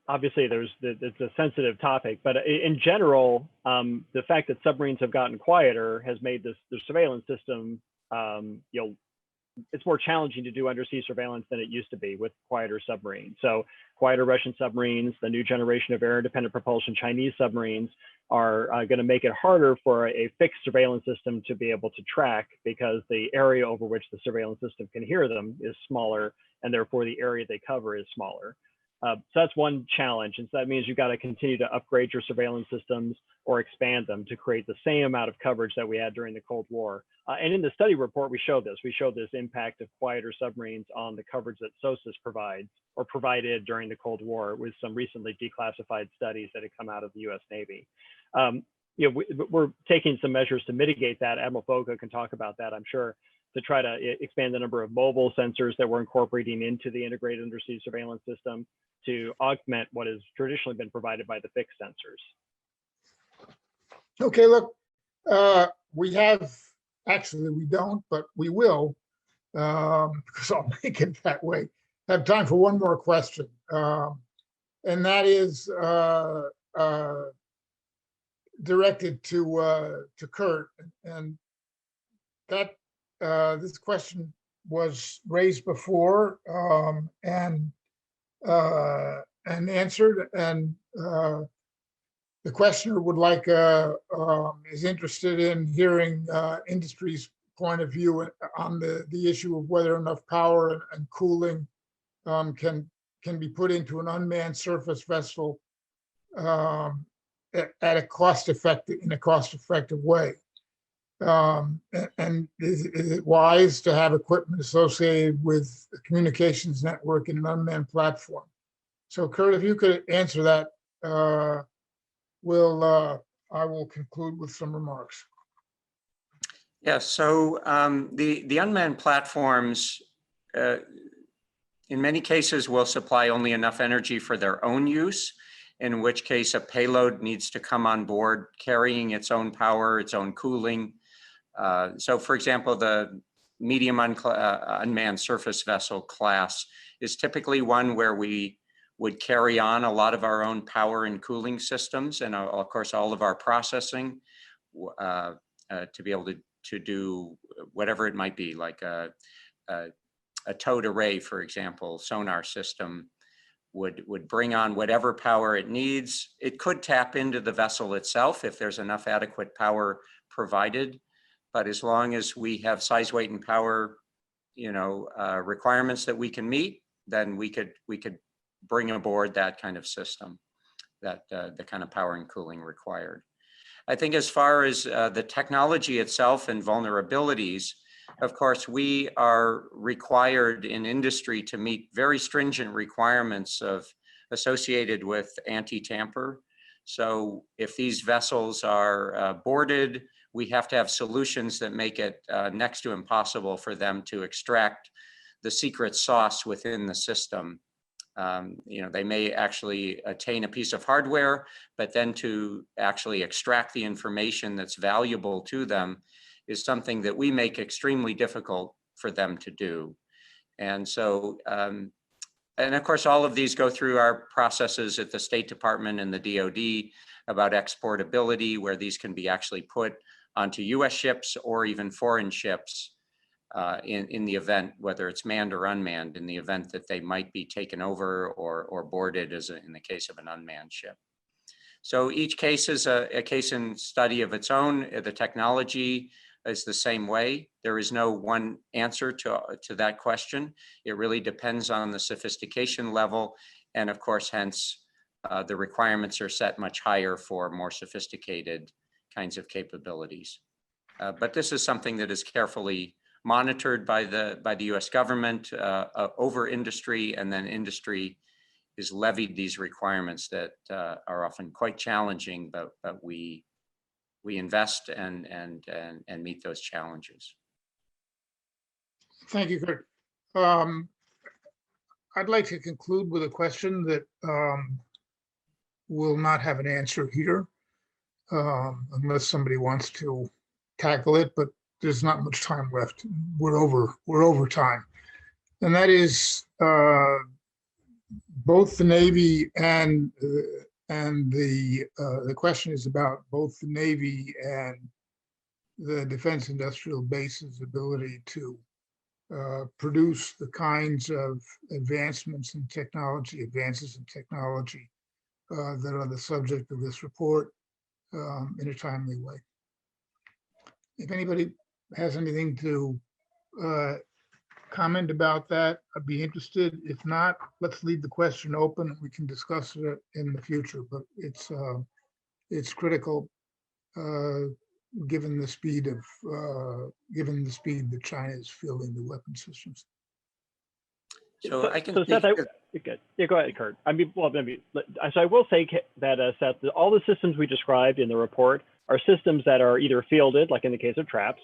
obviously it's a sensitive topic, but in general, the fact that submarines have gotten quieter has made the surveillance system, it's more challenging to do undersea surveillance than it used to be with quieter submarines. So quieter Russian submarines, the new generation of air-independent propulsion Chinese submarines are going to make it harder for a fixed surveillance system to be able to track, because the area over which the surveillance system can hear them is smaller, and therefore the area they cover is smaller. So that's one challenge. And so that means you've got to continue to upgrade your surveillance systems or expand them to create the same amount of coverage that we had during the Cold War. And in the study report, we showed this. We showed this impact of quieter submarines on the coverage that SOSUS provides or provided during the Cold War with some recently declassified studies that had come out of the US Navy. We're taking some measures to mitigate that. Admiral Foggo can talk about that, I'm sure, to try to expand the number of mobile sensors that we're incorporating into the integrated undersea surveillance system to augment what has traditionally been provided by the fixed sensors. Okay, look, we have, actually we don't, but we will, because I'll make it that way, have time for one more question. And that is directed to Curt, and that this question was raised before and answered, and the questioner would like is interested in hearing industry's point of view on the issue of whether enough power and cooling can be put into an unmanned surface vessel at a cost-effective way. And is it wise to have equipment associated with a communications network in an unmanned platform? So Kurt, if you could answer that, I will conclude with some remarks. Yes, so the unmanned platforms, in many cases, will supply only enough energy for their own use, in which case a payload needs to come on board carrying its own power, its own cooling. So for example, the medium unmanned surface vessel class is typically one where we would carry on a lot of our own power and cooling systems, and of course all of our processing to be able to do whatever it might be, like a towed array, for example, sonar system would bring on whatever power it needs. It could tap into the vessel itself if there's enough adequate power provided, but as long as we have size, weight, and power, requirements that we can meet, then we could bring aboard that kind of system, that the kind of power and cooling required. I think as far as the technology itself and vulnerabilities, of course, we are required in industry to meet very stringent requirements associated with anti-tamper. So if these vessels are boarded, we have to have solutions that make it next to impossible for them to extract the secret sauce within the system. They may actually attain a piece of hardware, but then to actually extract the information that's valuable to them is something that we make extremely difficult for them to do. And so, and of course, all of these go through our processes at the State Department and the DoD about exportability, where these can be actually put onto US ships or even foreign ships in the event, whether it's manned or unmanned, in the event that they might be taken over or boarded, as in the case of an unmanned ship. So each case is a case in study of its own. The technology is the same way. There is no one answer to that question. It really depends on the sophistication level. And of course, hence, the requirements are set much higher for more sophisticated kinds of capabilities. But this is something that is carefully monitored by the US government over industry, and then industry is levied these requirements that are often quite challenging, but we invest and meet those challenges. Thank you, Kurt. I'd like to conclude with a question that will not have an answer here, unless somebody wants to tackle it, but there's not much time left. We're over time. And that is both the Navy and the question is about both the Navy and the Defense Industrial Base's ability to produce the kinds of advances in technology that are the subject of this report in a timely way. If anybody has anything to comment about that, I'd be interested. If not, let's leave the question open. We can discuss it in the future, but it's critical given the speed that China is fielding the weapon systems. So I can. So Seth, yeah, go ahead, Kurt. I mean, well, maybe. So I will say that Seth, all the systems we described in the report are systems that are either fielded, like in the case of traps,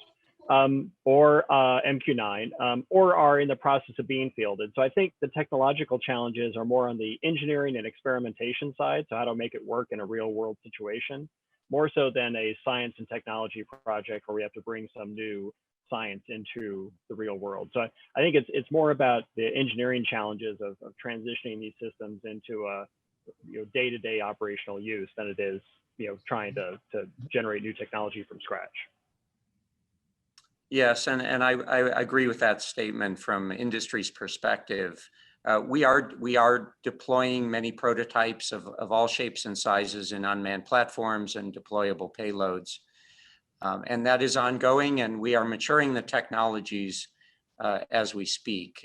or MQ-9, or are in the process of being fielded. So I think the technological challenges are more on the engineering and experimentation side, so how to make it work in a real world situation, more so than a science and technology project where we have to bring some new science into the real world. So I think it's more about the engineering challenges of transitioning these systems into a day-to-day operational use than it is trying to generate new technology from scratch. Yes, and I agree with that statement from industry's perspective. We are deploying many prototypes of all shapes and sizes in unmanned platforms and deployable payloads. And that is ongoing, and we are maturing the technologies as we speak.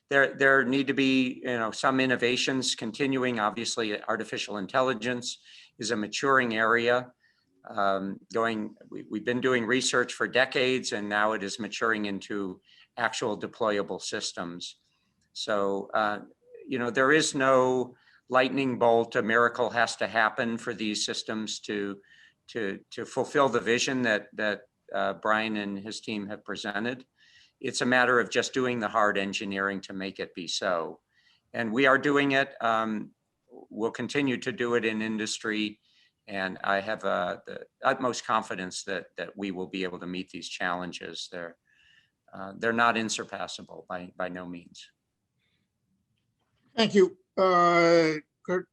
There need to be some innovations continuing. Obviously, artificial intelligence is a maturing area. We've been doing research for decades, and now it is maturing into actual deployable systems. So you know, there is no lightning bolt, a miracle has to happen for these systems to fulfill the vision that Bryan and his team have presented. It's a matter of just doing the hard engineering to make it be so. And we are doing it. We'll continue to do it in industry. And I have the utmost confidence that we will be able to meet these challenges. They're not insurpassable by no means. Thank you, Curt.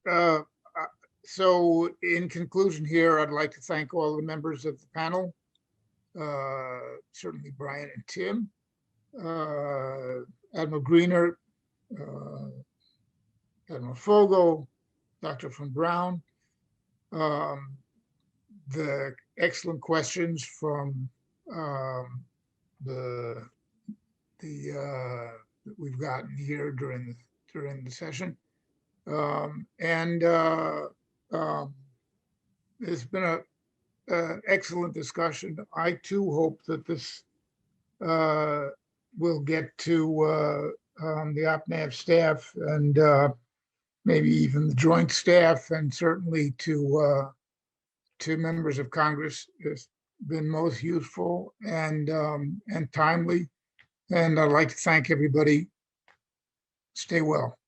So in conclusion here, I'd like to thank all the members of the panel, certainly Bryan and Tim, Admiral Greenert, Admiral Foggo, Dr. von Braun, the excellent questions from that we've gotten here during the session, it's been an excellent discussion. I too hope that this will get to the OpNav staff and maybe even the joint staff, and certainly to members of Congress. It's been most useful and timely. And I'd like to thank everybody. Stay well.